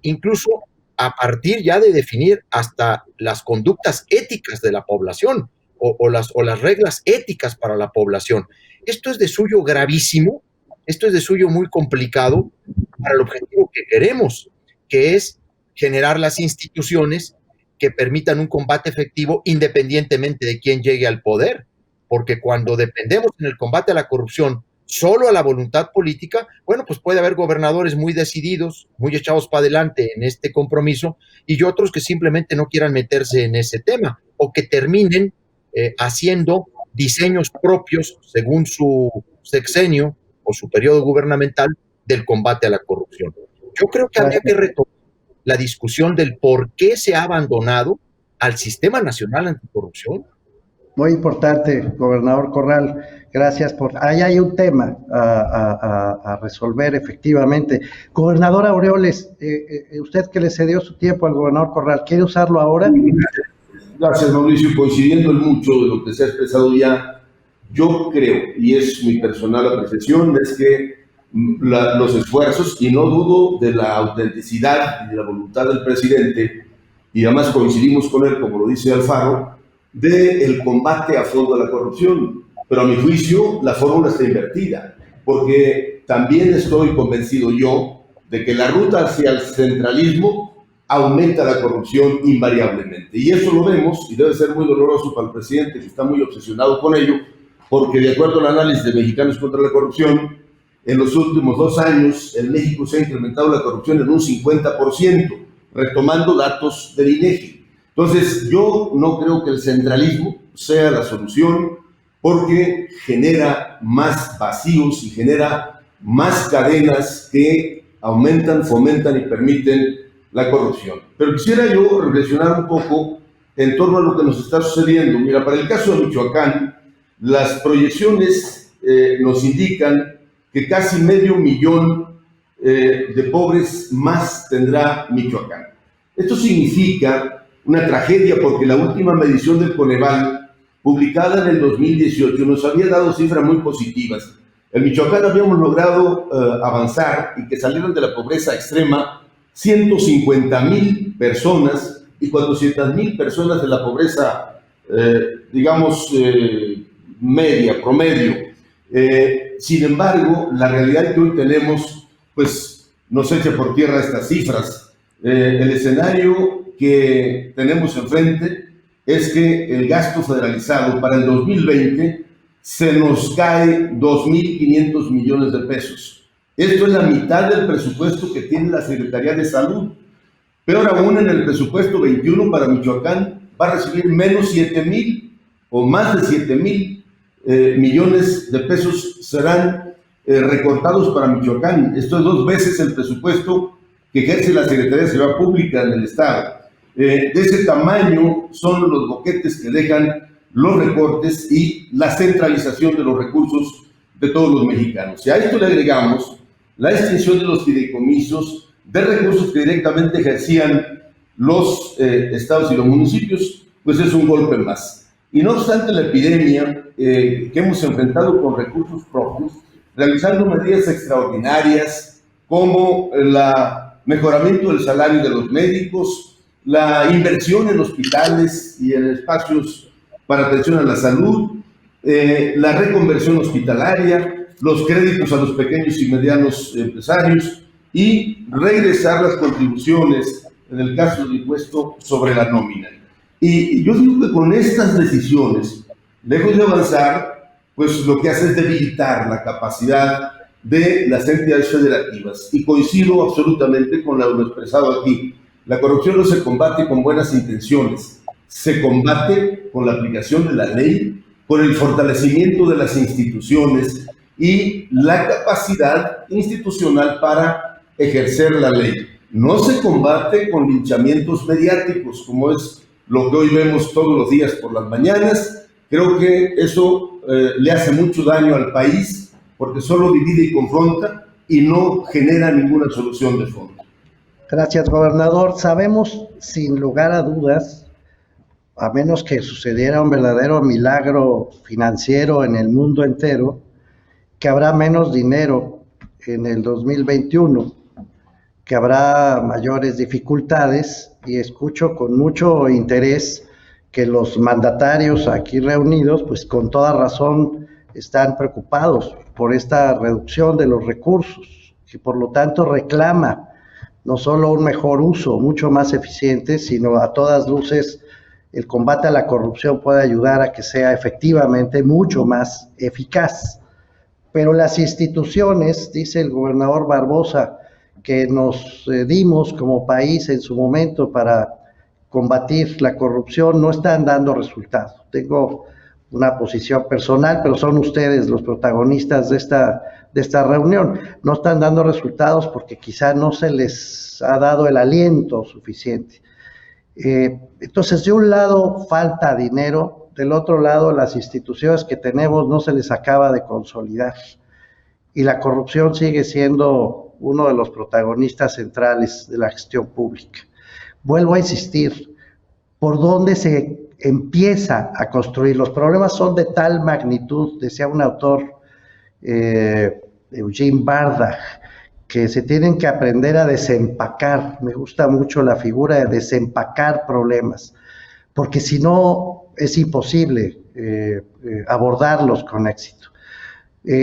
Incluso a partir ya de definir hasta las conductas éticas de la población o las reglas éticas para la población. Esto es de suyo gravísimo, esto es de suyo muy complicado para el objetivo que queremos, que es generar las instituciones que permitan un combate efectivo independientemente de quién llegue al poder, porque cuando dependemos en el combate a la corrupción solo a la voluntad política, bueno, pues puede haber gobernadores muy decididos, muy echados para adelante en este compromiso y otros que simplemente no quieran meterse en ese tema o que terminen haciendo diseños propios según su sexenio o su periodo gubernamental del combate a la corrupción. Yo creo que habría que retomar la discusión del por qué se ha abandonado al Sistema Nacional Anticorrupción. Muy importante, gobernador Corral. Gracias por... Ahí hay un tema a resolver, efectivamente. Gobernador Aureoles, usted que le cedió su tiempo al gobernador Corral, ¿quiere usarlo ahora? Gracias, Mauricio. Coincidiendo en mucho de lo que se ha expresado ya, yo creo, y es mi personal apreciación, es que los esfuerzos, y no dudo de la autenticidad y de la voluntad del presidente, y además coincidimos con él, como lo dice Alfaro, del combate a fondo a la corrupción. Pero a mi juicio, la fórmula está invertida, porque también estoy convencido yo de que la ruta hacia el centralismo aumenta la corrupción invariablemente. Y eso lo vemos, y debe ser muy doloroso para el presidente, que está muy obsesionado con ello, porque de acuerdo al análisis de Mexicanos contra la Corrupción, en los últimos 2 años en México se ha incrementado la corrupción en un 50%, retomando datos del INEGI. Entonces, yo no creo que el centralismo sea la solución, porque genera más vacíos y genera más cadenas que aumentan, fomentan y permiten la corrupción. Pero quisiera yo reflexionar un poco en torno a lo que nos está sucediendo. Mira, para el caso de Michoacán, las proyecciones nos indican que casi 500,000 de pobres más tendrá Michoacán. Esto significa una tragedia, porque la última medición del Coneval, publicada en el 2018, nos había dado cifras muy positivas. En Michoacán habíamos logrado avanzar y que salieron de la pobreza extrema 150,000 personas y 400,000 personas de la pobreza, media, promedio. Sin embargo, la realidad que hoy tenemos, pues, nos echa por tierra estas cifras. El escenario que tenemos enfrente es que el gasto federalizado para el 2020 se nos cae 2.500 millones de pesos. Esto es la mitad del presupuesto que tiene la Secretaría de Salud. Peor aún, en el presupuesto 21 para Michoacán va a recibir menos 7,000 o más de 7,000 millones de pesos serán recortados para Michoacán. Esto es 2 veces el presupuesto que ejerce la Secretaría de Seguridad Pública en el Estado. De ese tamaño son los boquetes que dejan los recortes y la centralización de los recursos de todos los mexicanos. Y a esto le agregamos la extinción de los fideicomisos de recursos que directamente ejercían los estados y los municipios, pues es un golpe más. Y no obstante la epidemia que hemos enfrentado con recursos propios, realizando medidas extraordinarias como el mejoramiento del salario de los médicos, la inversión en hospitales y en espacios para atención a la salud, la reconversión hospitalaria, los créditos a los pequeños y medianos empresarios y regresar las contribuciones en el caso del impuesto sobre la nómina. Y yo digo que con estas decisiones, lejos de avanzar, pues lo que hace es debilitar la capacidad de las entidades federativas. Y coincido absolutamente con lo expresado aquí. La corrupción no se combate con buenas intenciones, se combate con la aplicación de la ley, con el fortalecimiento de las instituciones y la capacidad institucional para ejercer la ley. No se combate con linchamientos mediáticos, como es lo que hoy vemos todos los días por las mañanas. Creo que eso le hace mucho daño al país, porque solo divide y confronta y no genera ninguna solución de fondo. Gracias, gobernador. Sabemos, sin lugar a dudas, a menos que sucediera un verdadero milagro financiero en el mundo entero, que habrá menos dinero en el 2021, que habrá mayores dificultades, y escucho con mucho interés que los mandatarios aquí reunidos, pues con toda razón, están preocupados por esta reducción de los recursos, y por lo tanto reclama no solo un mejor uso, mucho más eficiente, sino a todas luces el combate a la corrupción puede ayudar a que sea efectivamente mucho más eficaz. Pero las instituciones, dice el gobernador Barbosa, que nos dimos como país en su momento para combatir la corrupción, no están dando resultados. Tengo una posición personal, pero son ustedes los protagonistas de esta reunión. No están dando resultados porque quizá no se les ha dado el aliento suficiente. Entonces, de un lado falta dinero, del otro lado las instituciones que tenemos no se les acaba de consolidar y la corrupción sigue siendo uno de los protagonistas centrales de la gestión pública. Vuelvo a insistir, ¿por dónde se empieza a construir? Los problemas son de tal magnitud, decía un autor, Eugene Bardach, que se tienen que aprender a desempacar. Me gusta mucho la figura de desempacar problemas, porque si no es imposible abordarlos con éxito.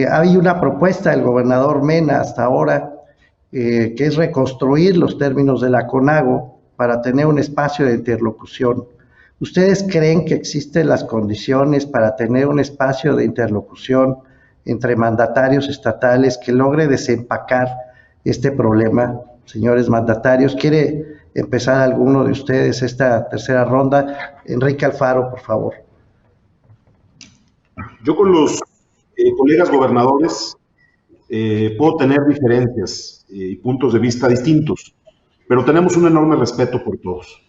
Hay una propuesta del gobernador Mena hasta ahora, que es reconstruir los términos de la CONAGO, para tener un espacio de interlocución. ¿Ustedes creen que existen las condiciones para tener un espacio de interlocución entre mandatarios estatales que logre desempacar este problema? Señores mandatarios, ¿quiere empezar alguno de ustedes esta tercera ronda? Enrique Alfaro, por favor. Yo con los colegas gobernadores puedo tener diferencias y puntos de vista distintos, pero tenemos un enorme respeto por todos.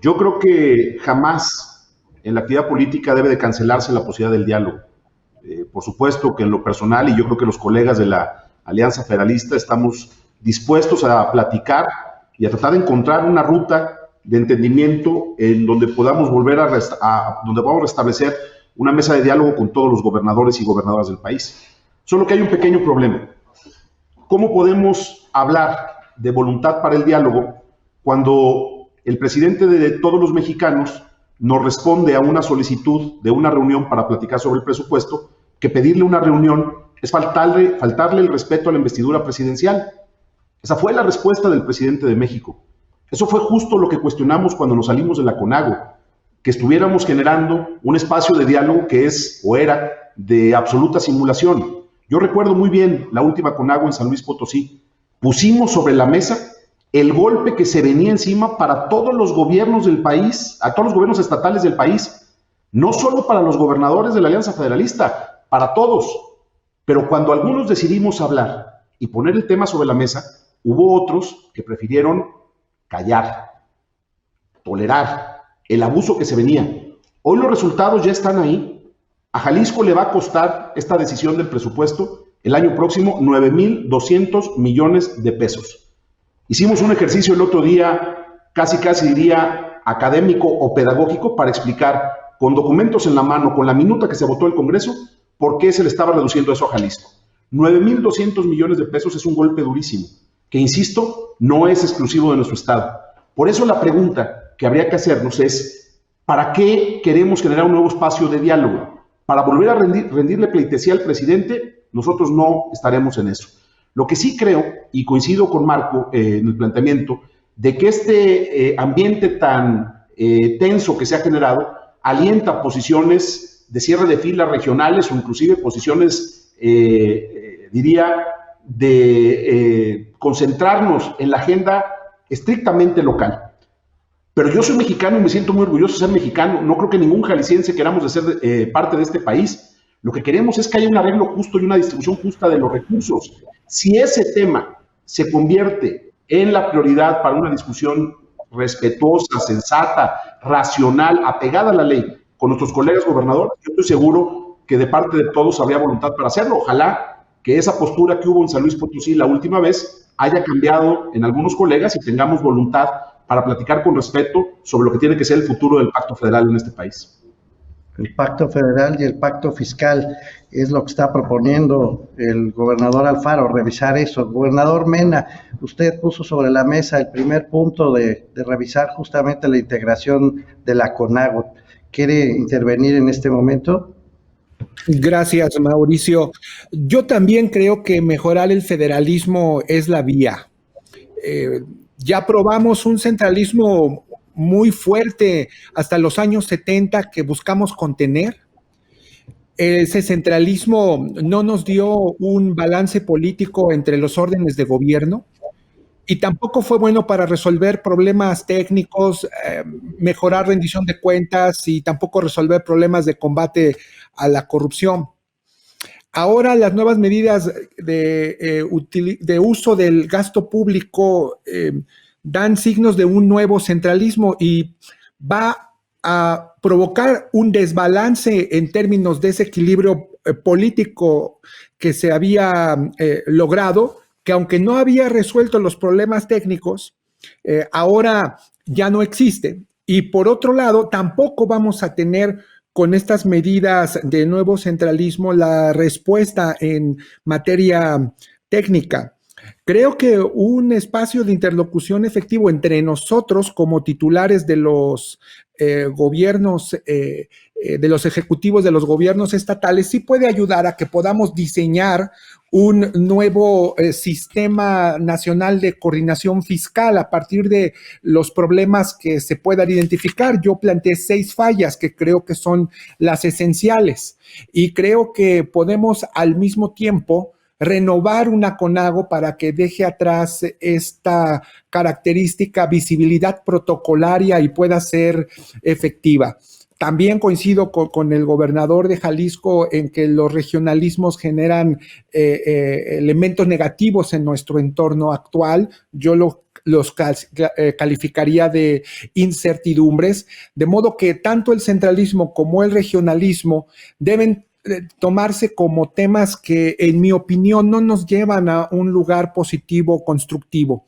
Yo creo que jamás en la actividad política debe de cancelarse la posibilidad del diálogo. Por supuesto que en lo personal, y yo creo que los colegas de la Alianza Federalista estamos dispuestos a platicar y a tratar de encontrar una ruta de entendimiento en donde podamos volver donde podamos restablecer una mesa de diálogo con todos los gobernadores y gobernadoras del país. Solo que hay un pequeño problema. ¿Cómo podemos hablar de voluntad para el diálogo cuando el presidente de todos los mexicanos nos responde a una solicitud de una reunión para platicar sobre el presupuesto, que pedirle una reunión es faltarle el respeto a la investidura presidencial? Esa fue la respuesta del presidente de México. Eso fue justo lo que cuestionamos cuando nos salimos de la CONAGO, que estuviéramos generando un espacio de diálogo que es o era de absoluta simulación. Yo recuerdo muy bien la última CONAGO en San Luis Potosí. Pusimos sobre la mesa el golpe que se venía encima para todos los gobiernos del país, a todos los gobiernos estatales del país, no solo para los gobernadores de la Alianza Federalista, para todos. Pero cuando algunos decidimos hablar y poner el tema sobre la mesa, hubo otros que prefirieron callar, tolerar el abuso que se venía. Hoy los resultados ya están ahí. A Jalisco le va a costar esta decisión del presupuesto el año próximo 9,200 millones de pesos. Hicimos un ejercicio el otro día, casi diría académico o pedagógico, para explicar con documentos en la mano, con la minuta que se votó el Congreso, por qué se le estaba reduciendo eso a Jalisco. 9,200 millones de pesos es un golpe durísimo, que, insisto, no es exclusivo de nuestro Estado. Por eso la pregunta que habría que hacernos es, ¿para qué queremos generar un nuevo espacio de diálogo? ¿Para volver a rendirle pleitesía al presidente? Nosotros no estaremos en eso. Lo que sí creo, y coincido con Marco en el planteamiento, de que este ambiente tan tenso que se ha generado alienta posiciones de cierre de filas regionales o inclusive posiciones, diría, de concentrarnos en la agenda estrictamente local. Pero yo soy mexicano y me siento muy orgulloso de ser mexicano. No creo que ningún jalisciense queramos de ser parte de este país. Lo que queremos es que haya un arreglo justo y una distribución justa de los recursos. Si ese tema se convierte en la prioridad para una discusión respetuosa, sensata, racional, apegada a la ley, con nuestros colegas gobernadores, yo estoy seguro que de parte de todos habría voluntad para hacerlo. Ojalá que esa postura que hubo en San Luis Potosí la última vez haya cambiado en algunos colegas y tengamos voluntad para platicar con respeto sobre lo que tiene que ser el futuro del pacto federal en este país. El pacto federal y el pacto fiscal es lo que está proponiendo el gobernador Alfaro, revisar eso. Gobernador Mena, usted puso sobre la mesa el primer punto de revisar justamente la integración de la CONAGO. ¿Quiere intervenir en este momento? Gracias, Mauricio. Yo también creo que mejorar el federalismo es la vía. Ya probamos un centralismo muy fuerte hasta los años 70 que buscamos contener. Ese centralismo no nos dio un balance político entre los órdenes de gobierno y tampoco fue bueno para resolver problemas técnicos, mejorar rendición de cuentas y tampoco resolver problemas de combate a la corrupción. Ahora las nuevas medidas de uso del gasto público dan signos de un nuevo centralismo y va a provocar un desbalance en términos de ese equilibrio político que se había logrado, que aunque no había resuelto los problemas técnicos, ahora ya no existe. Y por otro lado, tampoco vamos a tener con estas medidas de nuevo centralismo la respuesta en materia técnica. Creo que un espacio de interlocución efectivo entre nosotros como titulares de los gobiernos, de los ejecutivos de los gobiernos estatales, sí puede ayudar a que podamos diseñar un nuevo sistema nacional de coordinación fiscal a partir de los problemas que se puedan identificar. Yo planteé 6 fallas que creo que son las esenciales y creo que podemos al mismo tiempo renovar una CONAGO para que deje atrás esta característica visibilidad protocolaria y pueda ser efectiva. También coincido con el gobernador de Jalisco en que los regionalismos generan elementos negativos en nuestro entorno actual. Yo los calificaría de incertidumbres, de modo que tanto el centralismo como el regionalismo deben tomarse como temas que, en mi opinión, no nos llevan a un lugar positivo, constructivo.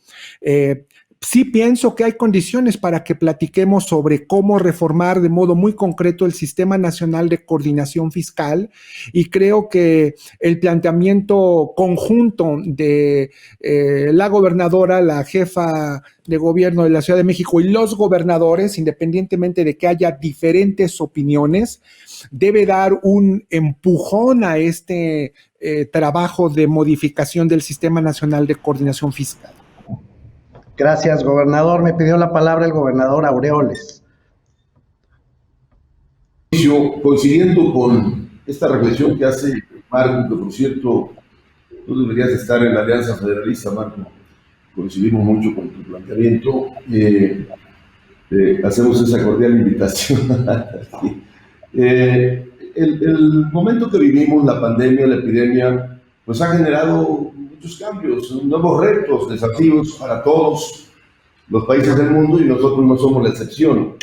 Sí pienso que hay condiciones para que platiquemos sobre cómo reformar de modo muy concreto el Sistema Nacional de Coordinación Fiscal, y creo que el planteamiento conjunto de la gobernadora, la jefa de gobierno de la Ciudad de México y los gobernadores, independientemente de que haya diferentes opiniones, debe dar un empujón a este trabajo de modificación del Sistema Nacional de Coordinación Fiscal. Gracias, gobernador. Me pidió la palabra el gobernador Aureoles. Coincidiendo con esta reflexión que hace Marco, que por cierto, tú deberías estar en la Alianza Federalista, Marco, coincidimos mucho con tu planteamiento, hacemos esa cordial invitación. El momento que vivimos, la pandemia, la epidemia, pues ha generado muchos cambios, nuevos retos, desafíos para todos los países del mundo y nosotros no somos la excepción.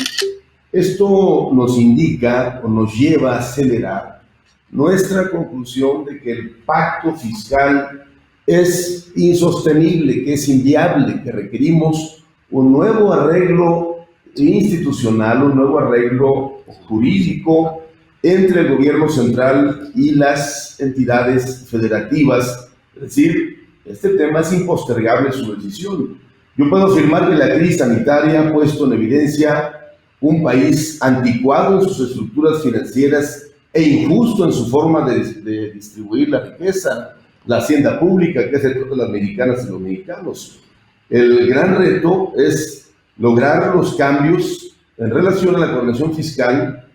Esto nos indica o nos lleva a acelerar nuestra conclusión de que el pacto fiscal es insostenible, que es inviable, que requerimos un nuevo arreglo institucional, un nuevo arreglo jurídico entre el gobierno central y las entidades federativas. Es decir, este tema es impostergable su decisión. Yo puedo afirmar que la crisis sanitaria ha puesto en evidencia un país anticuado en sus estructuras financieras e injusto en su forma de distribuir la riqueza, la hacienda pública, que es el de las mexicanas y los mexicanos. El gran reto es lograr los cambios en relación a la coordinación fiscal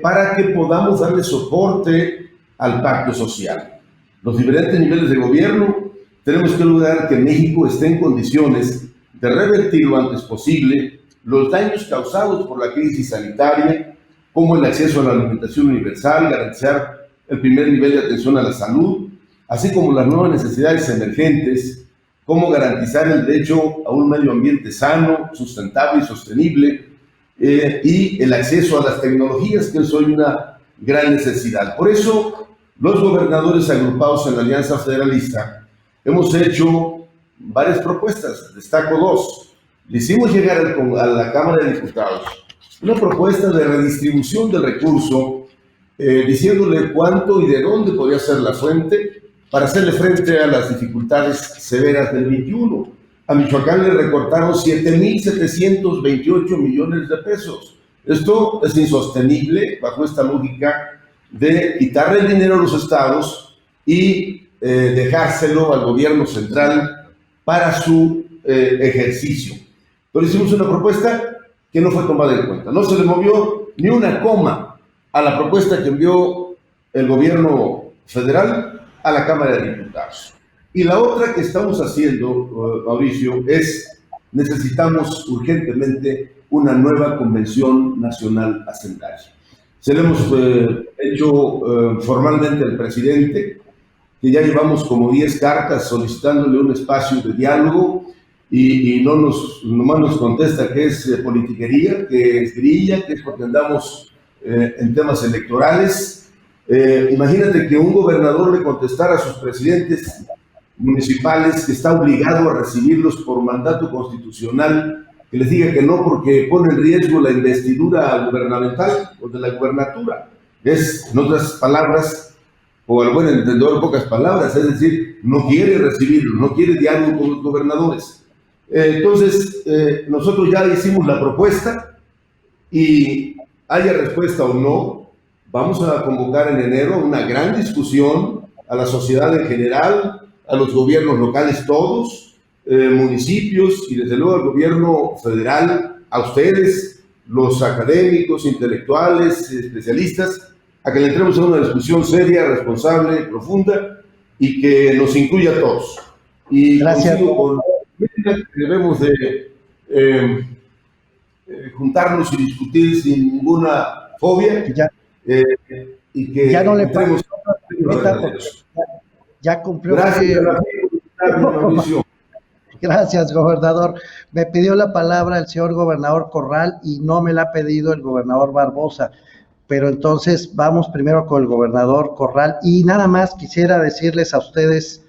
para que podamos darle soporte al pacto social. Los diferentes niveles de gobierno tenemos que lograr que México esté en condiciones de revertir lo antes posible los daños causados por la crisis sanitaria, como el acceso a la alimentación universal, garantizar el primer nivel de atención a la salud, así como las nuevas necesidades emergentes, como garantizar el derecho a un medio ambiente sano, sustentable y sostenible, y el acceso a las tecnologías, que es hoy una gran necesidad. Por eso, los gobernadores agrupados en la Alianza Federalista hemos hecho varias propuestas, destaco 2. Le hicimos llegar a la Cámara de Diputados una propuesta de redistribución del recurso, diciéndole cuánto y de dónde podía ser la fuente para hacerle frente a las dificultades severas del 21. A Michoacán le recortaron 7,728 millones de pesos. Esto es insostenible bajo esta lógica de quitarle el dinero a los estados y dejárselo al gobierno central para su ejercicio. Entonces hicimos una propuesta que no fue tomada en cuenta. No se le movió ni una coma a la propuesta que envió el gobierno federal a la Cámara de Diputados. Y la otra que estamos haciendo, Mauricio, es necesitamos urgentemente una nueva Convención Nacional Hacendaria. Se lo hemos hecho formalmente al presidente, que ya llevamos como 10 cartas solicitándole un espacio de diálogo y nomás nos contesta que es politiquería, que es grilla, que es porque andamos en temas electorales. Imagínate que un gobernador le contestara a sus presidentes municipales que está obligado a recibirlos por mandato constitucional, que les diga que no porque pone en riesgo la investidura gubernamental o de la gubernatura. Es, en otras palabras, o al buen entendedor en pocas palabras, es decir, no quiere recibirlo, no quiere diálogo con los gobernadores. Entonces, nosotros ya hicimos la propuesta y haya respuesta o no, vamos a convocar en enero una gran discusión a la sociedad en general, a los gobiernos locales todos, municipios y desde luego al gobierno federal, a ustedes, los académicos, intelectuales, especialistas, a que le entremos a una discusión seria, responsable, profunda y que nos incluya a todos. Y gracias. Con que debemos de juntarnos y discutir sin ninguna fobia y que ya no le entremos ya cumplió. Gracias, Mauricio. Gracias, gobernador. Me pidió la palabra el señor gobernador Corral y no me la ha pedido el gobernador Barbosa. Pero entonces vamos primero con el gobernador Corral y nada más quisiera decirles a ustedes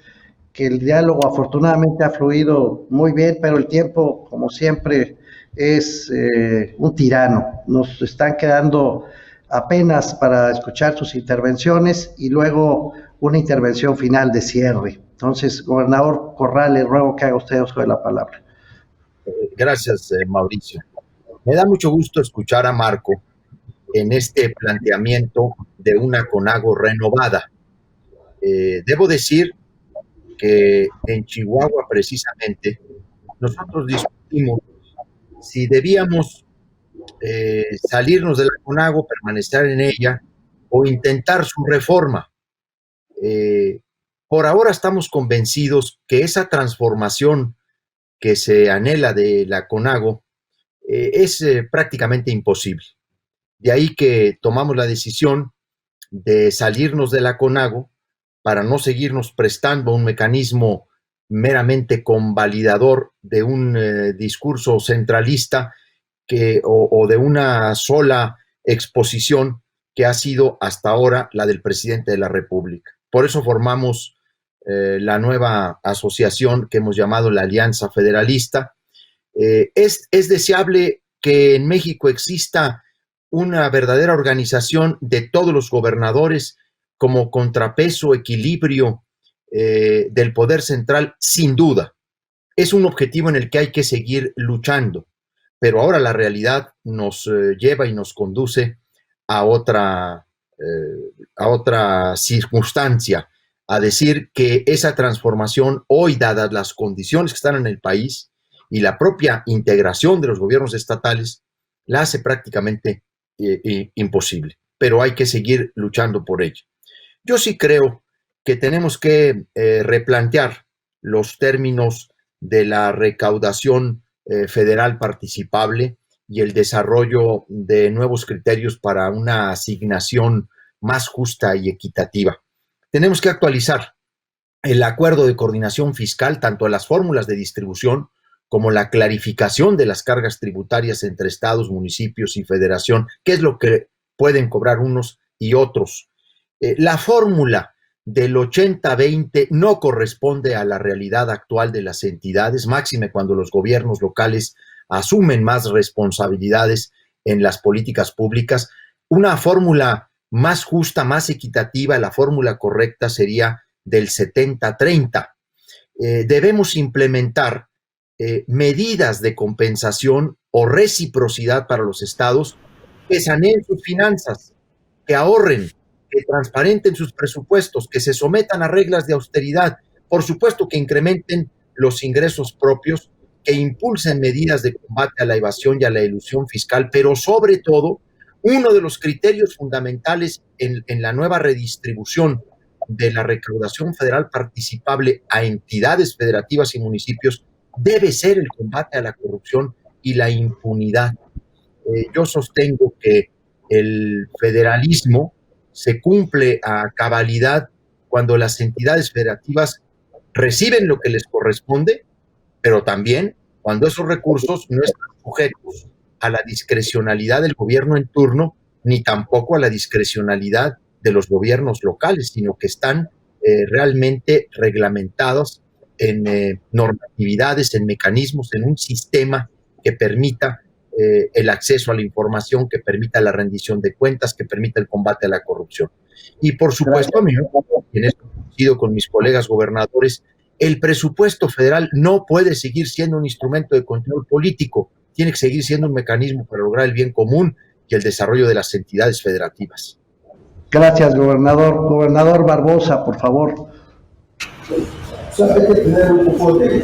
que el diálogo afortunadamente ha fluido muy bien, pero el tiempo, como siempre, es un tirano. Nos están quedando apenas para escuchar sus intervenciones y luego una intervención final de cierre. Entonces, gobernador Corral, le ruego que haga usted uso de la palabra. Gracias, Mauricio. Me da mucho gusto escuchar a Marco en este planteamiento de una CONAGO renovada. Debo decir que en Chihuahua, precisamente, nosotros discutimos si debíamos salirnos de la CONAGO, permanecer en ella o intentar su reforma. Por ahora estamos convencidos que esa transformación que se anhela de la CONAGO es prácticamente imposible. De ahí que tomamos la decisión de salirnos de la CONAGO para no seguirnos prestando un mecanismo meramente convalidador de un discurso centralista o de una sola exposición que ha sido hasta ahora la del presidente de la República. Por eso formamos la nueva asociación que hemos llamado la Alianza Federalista. Es deseable que en México exista una verdadera organización de todos los gobernadores como contrapeso, equilibrio del poder central, sin duda. Es un objetivo en el que hay que seguir luchando, pero ahora la realidad nos lleva y nos conduce a otra circunstancia, a decir que esa transformación hoy, dadas las condiciones que están en el país y la propia integración de los gobiernos estatales, la hace prácticamente imposible, pero hay que seguir luchando por ello. Yo sí creo que tenemos que replantear los términos de la recaudación federal participable y el desarrollo de nuevos criterios para una asignación más justa y equitativa. Tenemos que actualizar el acuerdo de coordinación fiscal, tanto las fórmulas de distribución como la clarificación de las cargas tributarias entre estados, municipios y federación, qué es lo que pueden cobrar unos y otros. La fórmula del 80-20 no corresponde a la realidad actual de las entidades, máxime cuando los gobiernos locales asumen más responsabilidades en las políticas públicas. Una fórmula más justa, más equitativa, la fórmula correcta sería del 70-30. Debemos implementar medidas de compensación o reciprocidad para los estados que saneen sus finanzas, que ahorren, que transparenten sus presupuestos, que se sometan a reglas de austeridad, por supuesto que incrementen los ingresos propios, que impulsen medidas de combate a la evasión y a la elusión fiscal, pero sobre todo, uno de los criterios fundamentales en la nueva redistribución de la recaudación federal participable a entidades federativas y municipios debe ser el combate a la corrupción y la impunidad. Yo sostengo que el federalismo se cumple a cabalidad cuando las entidades federativas reciben lo que les corresponde, pero también cuando esos recursos no están sujetos a la discrecionalidad del gobierno en turno, ni tampoco a la discrecionalidad de los gobiernos locales, sino que están realmente reglamentados en normatividades, en mecanismos, en un sistema que permita el acceso a la información, que permita la rendición de cuentas, que permita el combate a la corrupción. Y por supuesto, a mí, en esto coincido con mis colegas gobernadores, el presupuesto federal no puede seguir siendo un instrumento de control político, tiene que seguir siendo un mecanismo para lograr el bien común y el desarrollo de las entidades federativas. Gracias, gobernador. Gobernador Barbosa, por favor. O sea, hay que tener un poco de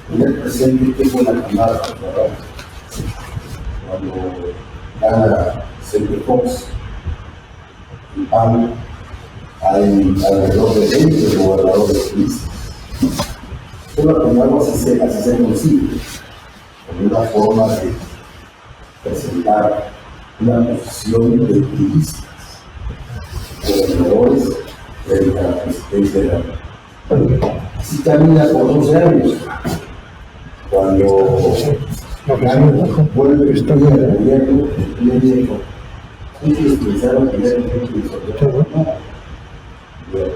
tener presente que es una camada, ¿verdad? Cuando gana Sergio Fox y PAN, hay alrededor de 20 gobernadores turistas. Solo tomamos así se consigue, como una forma de presentar una posición de turistas, gobernadores de la presidencia de la. Así camina por 12 años. Cuando vuelve el gobierno, ellos pensaron que ya no tenía que resolver nada.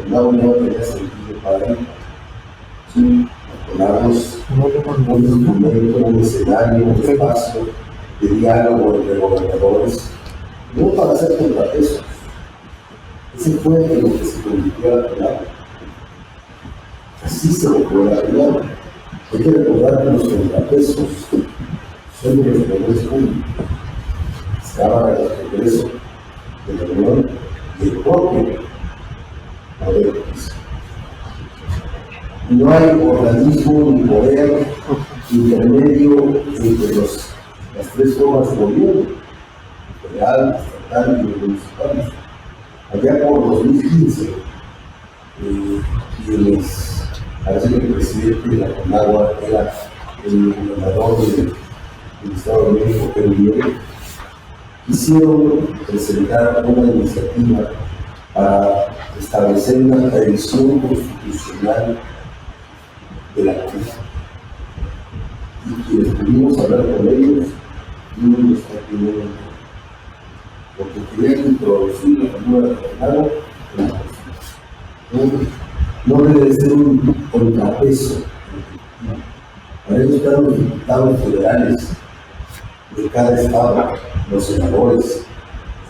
No tenía sentido para él. Sí, tomarnos un instrumento, un escenario, un espacio de diálogo entre gobernadores, no para hacer contrapesos. Ese fue en lo que se convirtió a la pelada. Así se logró la pelada. Hay que recordar que los contrapesos son de los poderes públicos. Cámara de Congreso de la Unión y el propio poder judicial. No hay organismo ni poder intermedio entre las tres formas de gobierno, federal, estatal y municipal. Allá por 2015, quienes parece que el presidente de la Conagua era el gobernador del Estado de México, Pedro Miguel, quisieron presentar una iniciativa para establecer una tradición constitucional de la crisis. Y quienes pudimos hablar con ellos, no nos está pidiendo, porque querían introducir la figura de Conagua en la Constitución. No debe ser un contrapeso. Para eso están los diputados federales de cada estado, los senadores,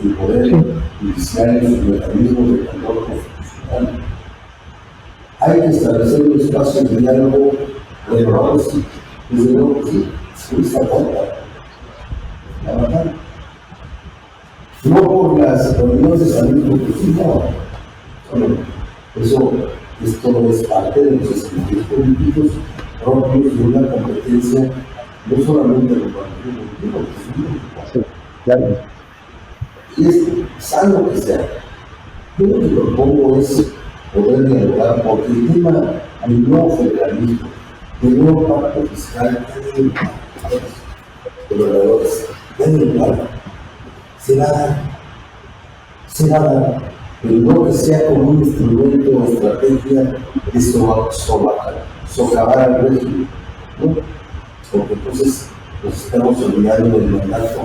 el poder judicial y sus mecanismos de control constitucional. Hay que establecer un espacio de diálogo renovado, sí, desde luego que sí, se usa cuenta, la verdad. No por las reuniones de salud, porque sí, no. Esto es parte de los escenarios políticos propios de una competencia, no solamente de los partidos políticos, y es sano que sea. Yo lo que propongo es poder dialogar, porque el tema del nuevo federalismo, del nuevo pacto fiscal, de gobernadores, debe lugar, se va a dar, pero no que sea como un instrumento o estrategia de socavar al régimen, ¿no? Porque entonces nos estamos olvidando del mandato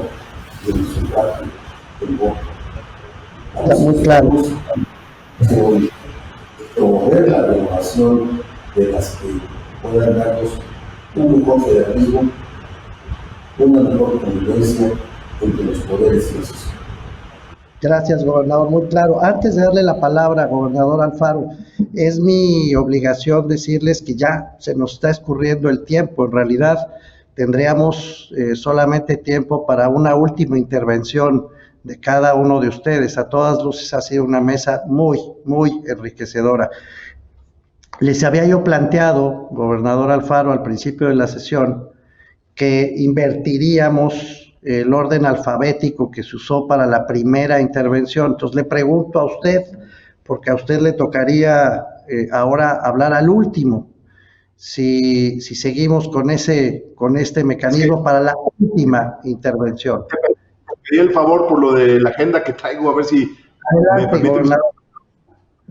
del sufragio, del voto. Está muy claro. Promover la renovación de las que puedan darnos un mejor federalismo, una mejor convivencia entre los poderes y la sociedad. Gracias, gobernador, muy claro. Antes de darle la palabra, gobernador Alfaro, es mi obligación decirles que ya se nos está escurriendo el tiempo. En realidad, tendríamos solamente tiempo para una última intervención de cada uno de ustedes. A todas luces ha sido una mesa muy, muy enriquecedora. Les había yo planteado, gobernador Alfaro, al principio de la sesión, que invertiríamos el orden alfabético que se usó para la primera intervención. Entonces le pregunto a usted, porque a usted le tocaría ahora hablar al último, si seguimos con este mecanismo para la última intervención. Pedí el favor por lo de la agenda que traigo, a ver si adelante, gobernador.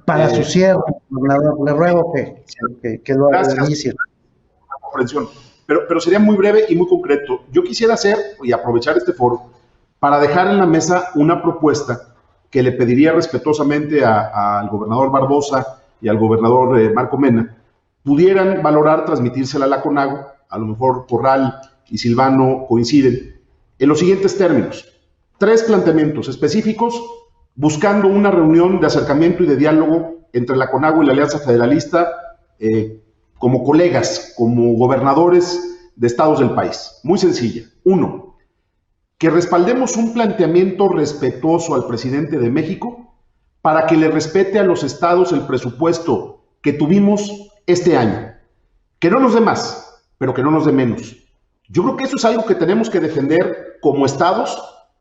Para su cierre, gobernador, le ruego que lo inicie. Comprensión. Pero sería muy breve y muy concreto. Yo quisiera hacer y aprovechar este foro para dejar en la mesa una propuesta que le pediría respetuosamente al gobernador Barbosa y al gobernador Marco Mena, pudieran valorar transmitírsela a la CONAGUA, a lo mejor Corral y Silvano coinciden en los siguientes términos. 3 planteamientos específicos buscando una reunión de acercamiento y de diálogo entre la CONAGUA y la Alianza Federalista como colegas, como gobernadores de estados del país. Muy sencilla. 1, que respaldemos un planteamiento respetuoso al presidente de México para que le respete a los estados el presupuesto que tuvimos este año. Que no nos dé más, pero que no nos dé menos. Yo creo que eso es algo que tenemos que defender como estados,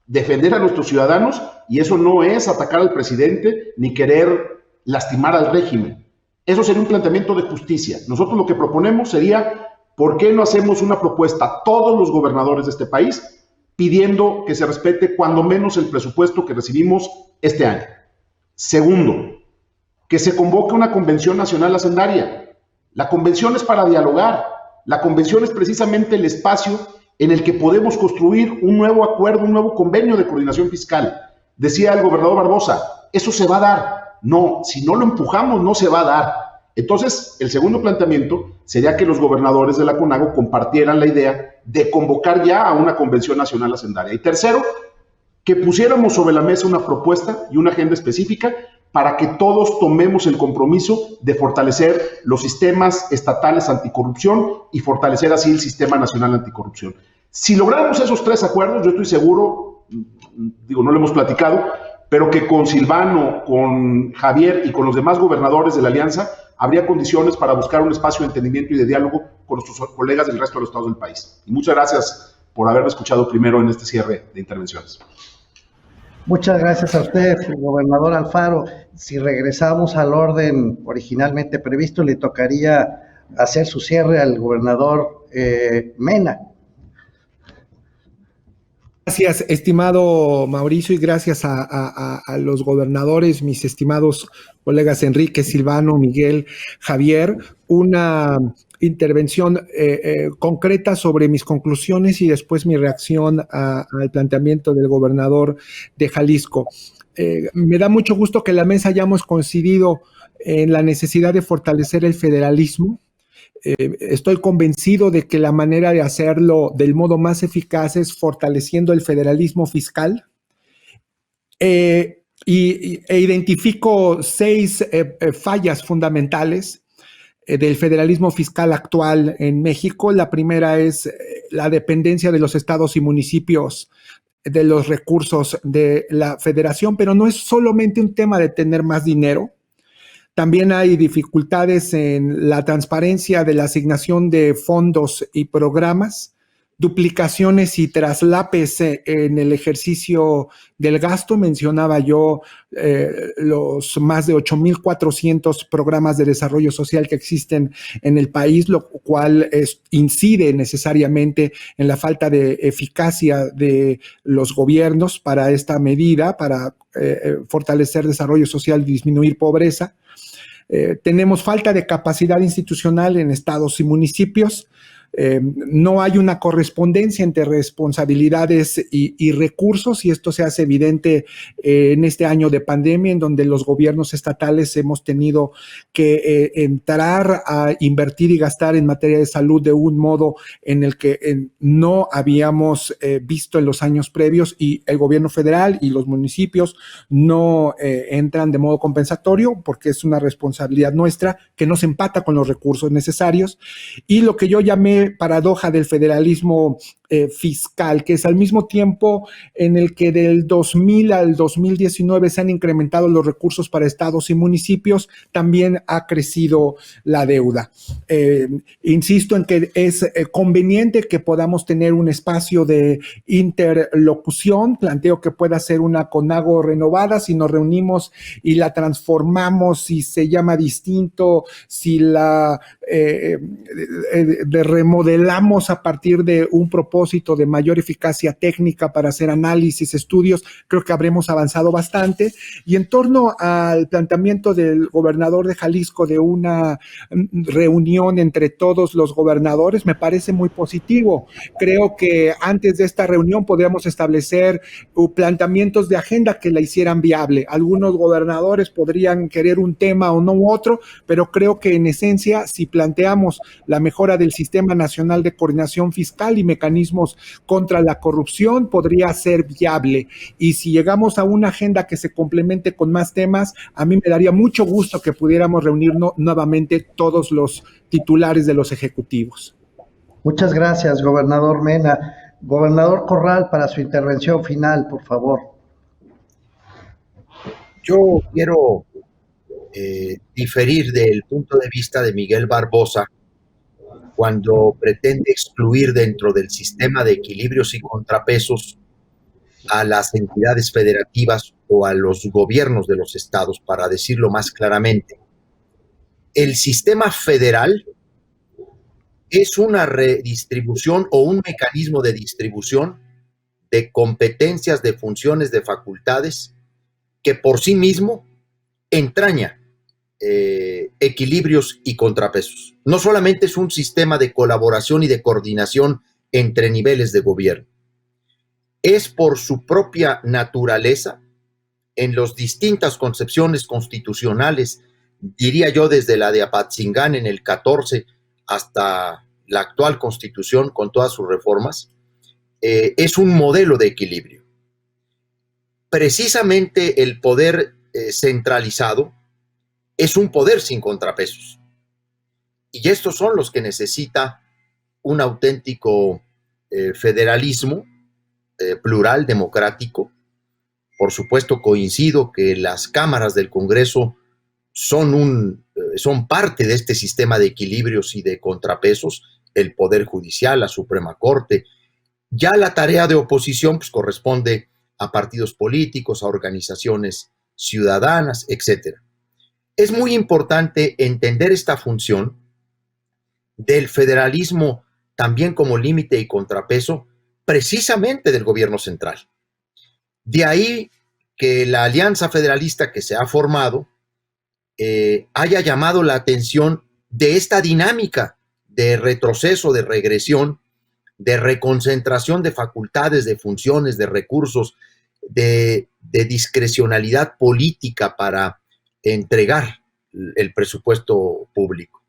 defender a nuestros ciudadanos, y eso no es atacar al presidente ni querer lastimar al régimen. Eso sería un planteamiento de justicia. Nosotros lo que proponemos sería, ¿por qué no hacemos una propuesta a todos los gobernadores de este país pidiendo que se respete cuando menos el presupuesto que recibimos este año? Segundo, que se convoque una convención nacional hacendaria. La convención es para dialogar. La convención es precisamente el espacio en el que podemos construir un nuevo acuerdo, un nuevo convenio de coordinación fiscal. Decía el gobernador Barbosa, eso se va a dar. No, si no lo empujamos, no se va a dar. Entonces, el segundo planteamiento sería que los gobernadores de la CONAGUA compartieran la idea de convocar ya a una convención nacional hacendaria. Y tercero, que pusiéramos sobre la mesa una propuesta y una agenda específica para que todos tomemos el compromiso de fortalecer los sistemas estatales anticorrupción y fortalecer así el sistema nacional anticorrupción. Si lográramos esos 3 acuerdos, yo estoy seguro, digo, no lo hemos platicado, pero que con Silvano, con Javier y con los demás gobernadores de la Alianza habría condiciones para buscar un espacio de entendimiento y de diálogo con nuestros colegas del resto de los estados del país. Y muchas gracias por haberme escuchado primero en este cierre de intervenciones. Muchas gracias a usted, gobernador Alfaro. Si regresamos al orden originalmente previsto, le tocaría hacer su cierre al gobernador Mena. Gracias, estimado Mauricio, y gracias a los gobernadores, mis estimados colegas Enrique, Silvano, Miguel, Javier. Una intervención concreta sobre mis conclusiones y después mi reacción al planteamiento del gobernador de Jalisco. Me da mucho gusto que en la mesa hayamos coincidido en la necesidad de fortalecer el federalismo. Estoy convencido de que la manera de hacerlo del modo más eficaz es fortaleciendo el federalismo fiscal. Identifico 6 fallas fundamentales del federalismo fiscal actual en México. La primera es la dependencia de los estados y municipios de los recursos de la federación, pero no es solamente un tema de tener más dinero. También hay dificultades en la transparencia de la asignación de fondos y programas, duplicaciones y traslapes en el ejercicio del gasto. Mencionaba yo los más de 8,400 programas de desarrollo social que existen en el país, lo cual incide necesariamente en la falta de eficacia de los gobiernos para esta medida, para fortalecer desarrollo social y disminuir pobreza. Tenemos falta de capacidad institucional en estados y municipios. No hay una correspondencia entre responsabilidades y recursos, y esto se hace evidente en este año de pandemia, en donde los gobiernos estatales hemos tenido que entrar a invertir y gastar en materia de salud de un modo en el que no habíamos visto en los años previos, y el gobierno federal y los municipios no entran de modo compensatorio porque es una responsabilidad nuestra que no se empata con los recursos necesarios. Y lo que yo llamé paradoja del federalismo fiscal, que es al mismo tiempo en el que del 2000 al 2019 se han incrementado los recursos para estados y municipios, también ha crecido la deuda. Insisto en que es conveniente que podamos tener un espacio de interlocución. Planteo que pueda ser una CONAGO renovada si nos reunimos y la transformamos, si se llama distinto, si la remodelamos a partir de un propósito propósito de mayor eficacia técnica para hacer análisis, estudios, creo que habremos avanzado bastante. Y en torno al planteamiento del gobernador de Jalisco de una reunión entre todos los gobernadores, me parece muy positivo. Creo que antes de esta reunión podríamos establecer planteamientos de agenda que la hicieran viable. Algunos gobernadores podrían querer un tema o no otro, pero creo que en esencia, si planteamos la mejora del Sistema Nacional de Coordinación Fiscal y mecanismos contra la corrupción, podría ser viable. Y si llegamos a una agenda que se complemente con más temas, a mí me daría mucho gusto que pudiéramos reunirnos nuevamente todos los titulares de los ejecutivos. Muchas gracias, gobernador Mena. Gobernador Corral, para su intervención final, por favor. Yo quiero diferir del punto de vista de Miguel Barbosa cuando pretende excluir dentro del sistema de equilibrios y contrapesos a las entidades federativas o a los gobiernos de los estados, para decirlo más claramente. El sistema federal es una redistribución o un mecanismo de distribución de competencias, de funciones, de facultades que por sí mismo entraña equilibrios y contrapesos. No solamente es un sistema de colaboración y de coordinación entre niveles de gobierno, es por su propia naturaleza, en las distintas concepciones constitucionales, diría yo desde la de Apatzingán en el 14 hasta la actual Constitución con todas sus reformas, es un modelo de equilibrio. Precisamente el poder centralizado es un poder sin contrapesos. Y estos son los que necesita un auténtico federalismo plural, democrático. Por supuesto, coincido que las cámaras del Congreso son parte de este sistema de equilibrios y de contrapesos, el Poder Judicial, la Suprema Corte. Ya la tarea de oposición pues, corresponde a partidos políticos, a organizaciones ciudadanas, etc. Es muy importante entender esta función del federalismo también como límite y contrapeso precisamente del gobierno central. De ahí que la alianza federalista que se ha formado haya llamado la atención de esta dinámica de retroceso, de regresión, de reconcentración de facultades, de funciones, de recursos, de discrecionalidad política para entregar el presupuesto público,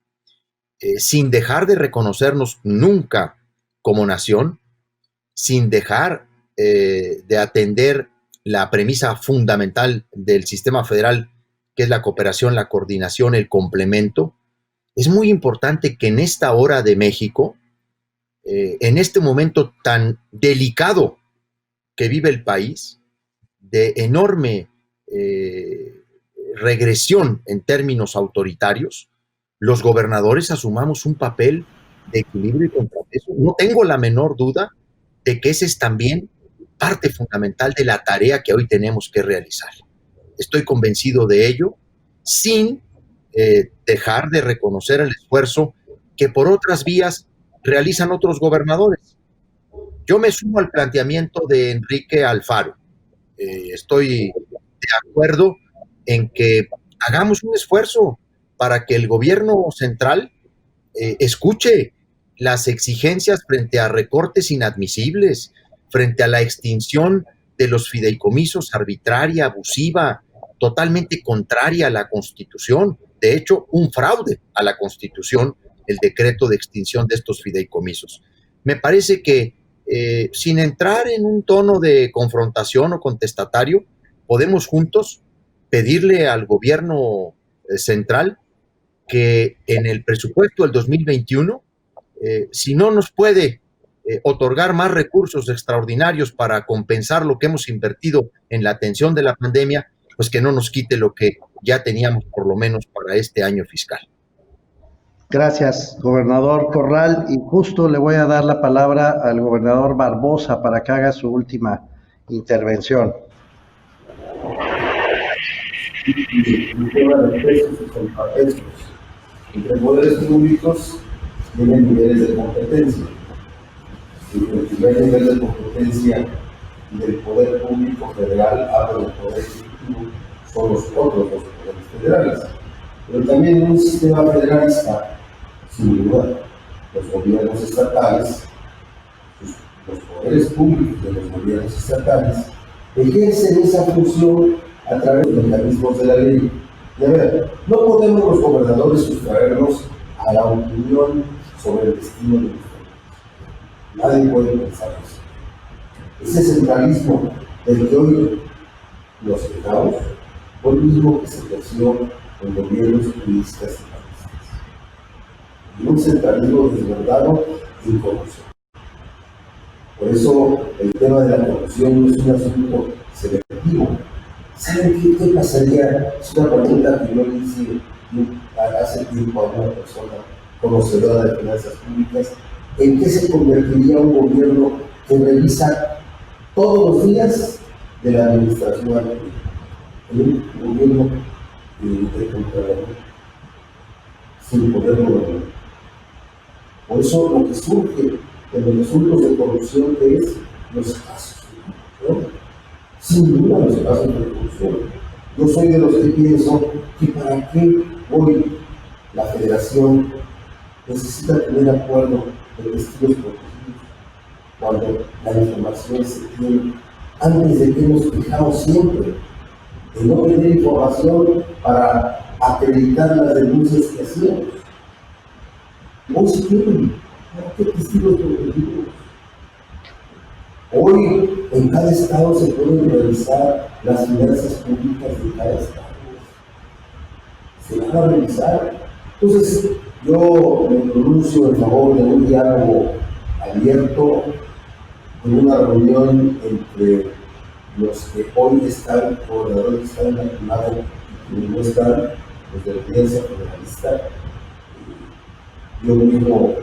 sin dejar de reconocernos nunca como nación, sin dejar de atender la premisa fundamental del sistema federal, que es la cooperación, la coordinación, el complemento. Es muy importante que en esta hora de México, en este momento tan delicado que vive el país, de enorme regresión en términos autoritarios, los gobernadores asumamos un papel de equilibrio y contrapeso. No tengo la menor duda de que ese es también parte fundamental de la tarea que hoy tenemos que realizar. Estoy convencido de ello, sin dejar de reconocer el esfuerzo que por otras vías realizan otros gobernadores. Yo me sumo al planteamiento de Enrique Alfaro. Estoy de acuerdo en que hagamos un esfuerzo para que el gobierno central escuche las exigencias frente a recortes inadmisibles, frente a la extinción de los fideicomisos arbitraria, abusiva, totalmente contraria a la Constitución. De hecho, un fraude a la Constitución, el decreto de extinción de estos fideicomisos. Me parece que sin entrar en un tono de confrontación o contestatario, podemos juntos pedirle al gobierno central que en el presupuesto del 2021, si no nos puede otorgar más recursos extraordinarios para compensar lo que hemos invertido en la atención de la pandemia, pues que no nos quite lo que ya teníamos por lo menos para este año fiscal. Gracias, gobernador Corral. Y justo le voy a dar la palabra al gobernador Barbosa para que haga su última intervención. El tema de pesos y contrapesos entre poderes públicos tienen niveles de competencia. El primer nivel de competencia del poder público federal, hablo del poder ejecutivo, son los otros dos poderes federales. Pero también en un sistema federalista, sin duda, los gobiernos estatales, los poderes públicos de los gobiernos estatales, ejercen esa función a través de mecanismos de la ley. Y a ver, no podemos los gobernadores sustraernos a la opinión sobre el destino de nuestro país. Nadie puede pensar eso. Ese centralismo del que hoy nos quejamos fue el mismo que se ejerció en gobiernos juristas y países. Y un centralismo desbordado sin corrupción. Por eso el tema de la corrupción no es un asunto selectivo. ¿Saben qué pasaría? Es una pregunta que yo le hice hace tiempo a una persona conocedora de finanzas públicas. ¿En qué se convertiría un gobierno que revisa todos los días de la administración pública? En un gobierno de Contralor, sin poder gobernar. Por eso lo que surge en los asuntos de corrupción que es los casos, ¿no? Sin duda los casos de corrupción. Yo soy de los que pienso que para qué hoy la Federación necesita tener acuerdo de testigos protegidos cuando la información se tiene antes de que hemos fijado siempre de no tener información para acreditar las denuncias que hacíamos. Hoy sí tienen, ¿qué testigos protegidos? Hoy en cada estado se pueden revisar las finanzas públicas de cada estado. Se van a revisar. Entonces, yo me pronuncio en favor de un diálogo abierto, de una reunión entre los que hoy están, gobernadores que están en el lado y no están, los de la Alianza Federalista. Yo mismo,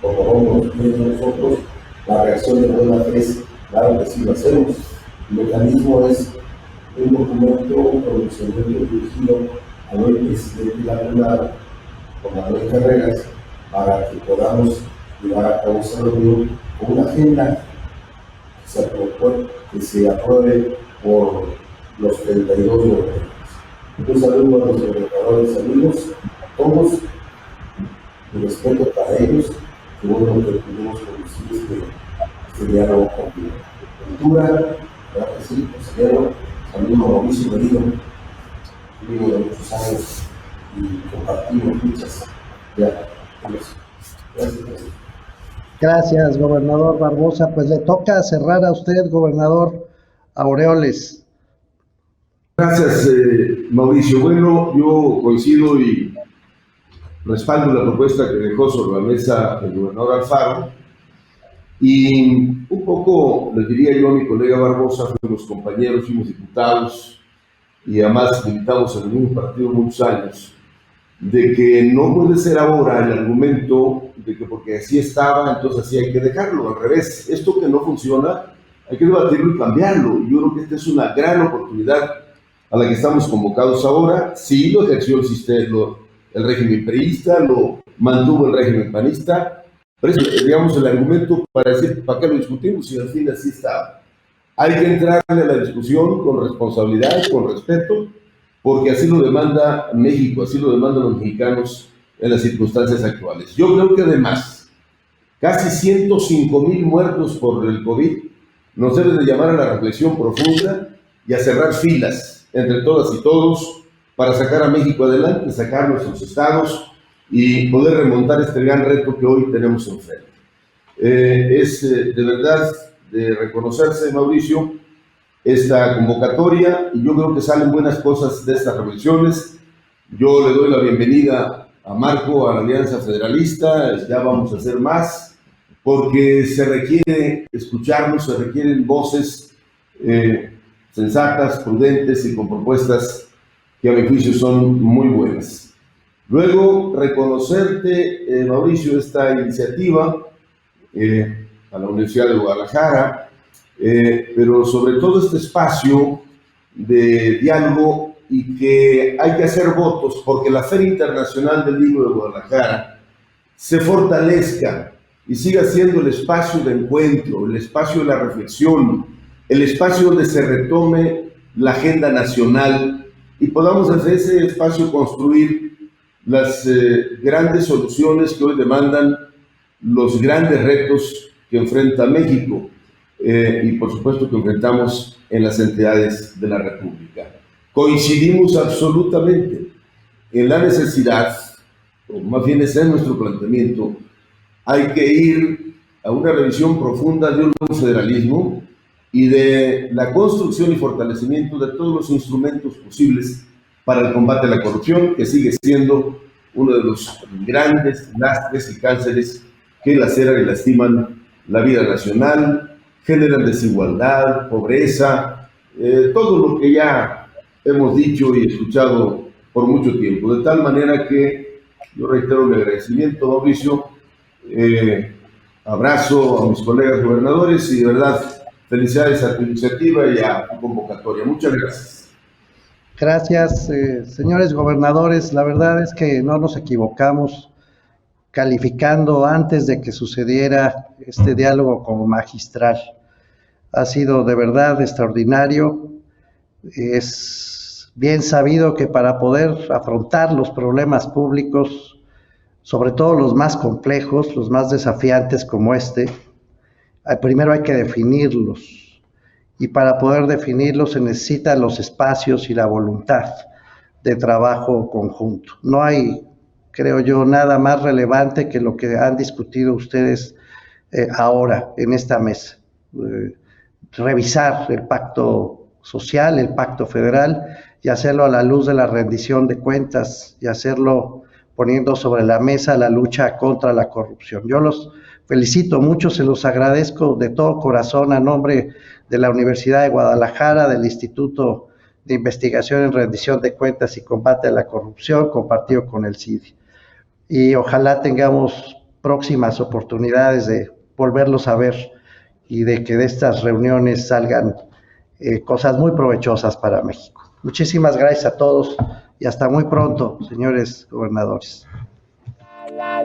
como nos piden nosotros, la reacción de buena fe es, claro que sí lo hacemos. El mecanismo es un documento, un pronunciamiento dirigido al hoy presidente de la Junta, con Manuel Carreras, para que podamos llevar a cabo esa reunión con una agenda que se apruebe por los 32 gobernadores. Un saludo a los gobernadores amigos, a todos, y respeto para ellos, que bueno que pudimos conducir este diálogo contigo. Cultura, claro que sí, consejero, saludo a Mauricio Merino, amigo de muchos años, y compartimos muchas. Gracias. Gracias, gobernador Barbosa. Pues le toca cerrar a usted, gobernador Aureoles. Gracias, Mauricio. Bueno, yo coincido y respaldo la propuesta que dejó sobre la mesa el gobernador Alfaro. Y un poco le diría yo a mi colega Barbosa, fuimos compañeros, fuimos diputados y además militamos en el mismo partido muchos años, de que no puede ser ahora el argumento de que porque así estaba, entonces así hay que dejarlo. Al revés, esto que no funciona, hay que debatirlo y cambiarlo. Yo creo que esta es una gran oportunidad a la que estamos convocados ahora. Sí, lo ejerció el sistema, el régimen priista, lo mantuvo el régimen panista, pero es, digamos, el argumento para decir, ¿para qué lo discutimos si al fin así está? Hay que entrarle a la discusión con responsabilidad, con respeto, porque así lo demanda México, así lo demandan los mexicanos en las circunstancias actuales. Yo creo que además, casi 105,000 muertos por el COVID nos deben de llamar a la reflexión profunda y a cerrar filas entre todas y todos para sacar a México adelante, sacar nuestros estados y poder remontar este gran reto que hoy tenemos enfrente. Es de verdad de reconocerse, Mauricio, esta convocatoria, y yo creo que salen buenas cosas de estas reflexiones. Yo le doy la bienvenida a Marco, a la Alianza Federalista. Ya vamos a hacer más, porque se requiere escucharnos, se requieren voces sensatas, prudentes y con propuestas que a mi juicio son muy buenas. Luego, reconocerte, Mauricio, esta iniciativa a la Universidad de Guadalajara, pero sobre todo este espacio de diálogo, y que hay que hacer votos porque la Feria Internacional del Libro de Guadalajara se fortalezca y siga siendo el espacio de encuentro, el espacio de la reflexión, el espacio donde se retome la agenda nacional y podamos desde ese espacio construir las grandes soluciones que hoy demandan los grandes retos que enfrenta México y por supuesto que enfrentamos en las entidades de la República. Coincidimos absolutamente en la necesidad, o más bien ese es nuestro planteamiento, hay que ir a una revisión profunda de un federalismo y de la construcción y fortalecimiento de todos los instrumentos posibles para el combate a la corrupción, que sigue siendo uno de los grandes lastres y cánceres que laceran y lastiman la vida nacional, generan desigualdad, pobreza, todo lo que ya hemos dicho y escuchado por mucho tiempo. De tal manera que yo reitero mi agradecimiento, Mauricio, abrazo a mis colegas gobernadores y de verdad felicidades a tu iniciativa y a tu convocatoria. Muchas gracias. Gracias, señores gobernadores. La verdad es que no nos equivocamos calificando antes de que sucediera este diálogo como magistral. Ha sido de verdad extraordinario. Es bien sabido que para poder afrontar los problemas públicos, sobre todo los más complejos, los más desafiantes como este, primero hay que definirlos. Y para poder definirlos se necesitan los espacios y la voluntad de trabajo conjunto. No hay, creo yo, nada más relevante que lo que han discutido ustedes ahora en esta mesa. Revisar el pacto social, el pacto federal, y hacerlo a la luz de la rendición de cuentas y hacerlo poniendo sobre la mesa la lucha contra la corrupción. Yo los felicito mucho, se los agradezco de todo corazón a nombre de la Universidad de Guadalajara, del Instituto de Investigación en Rendición de Cuentas y Combate a la Corrupción, compartido con el CIDI. Y ojalá tengamos próximas oportunidades de volverlos a ver y de que de estas reuniones salgan cosas muy provechosas para México. Muchísimas gracias a todos y hasta muy pronto, señores gobernadores. La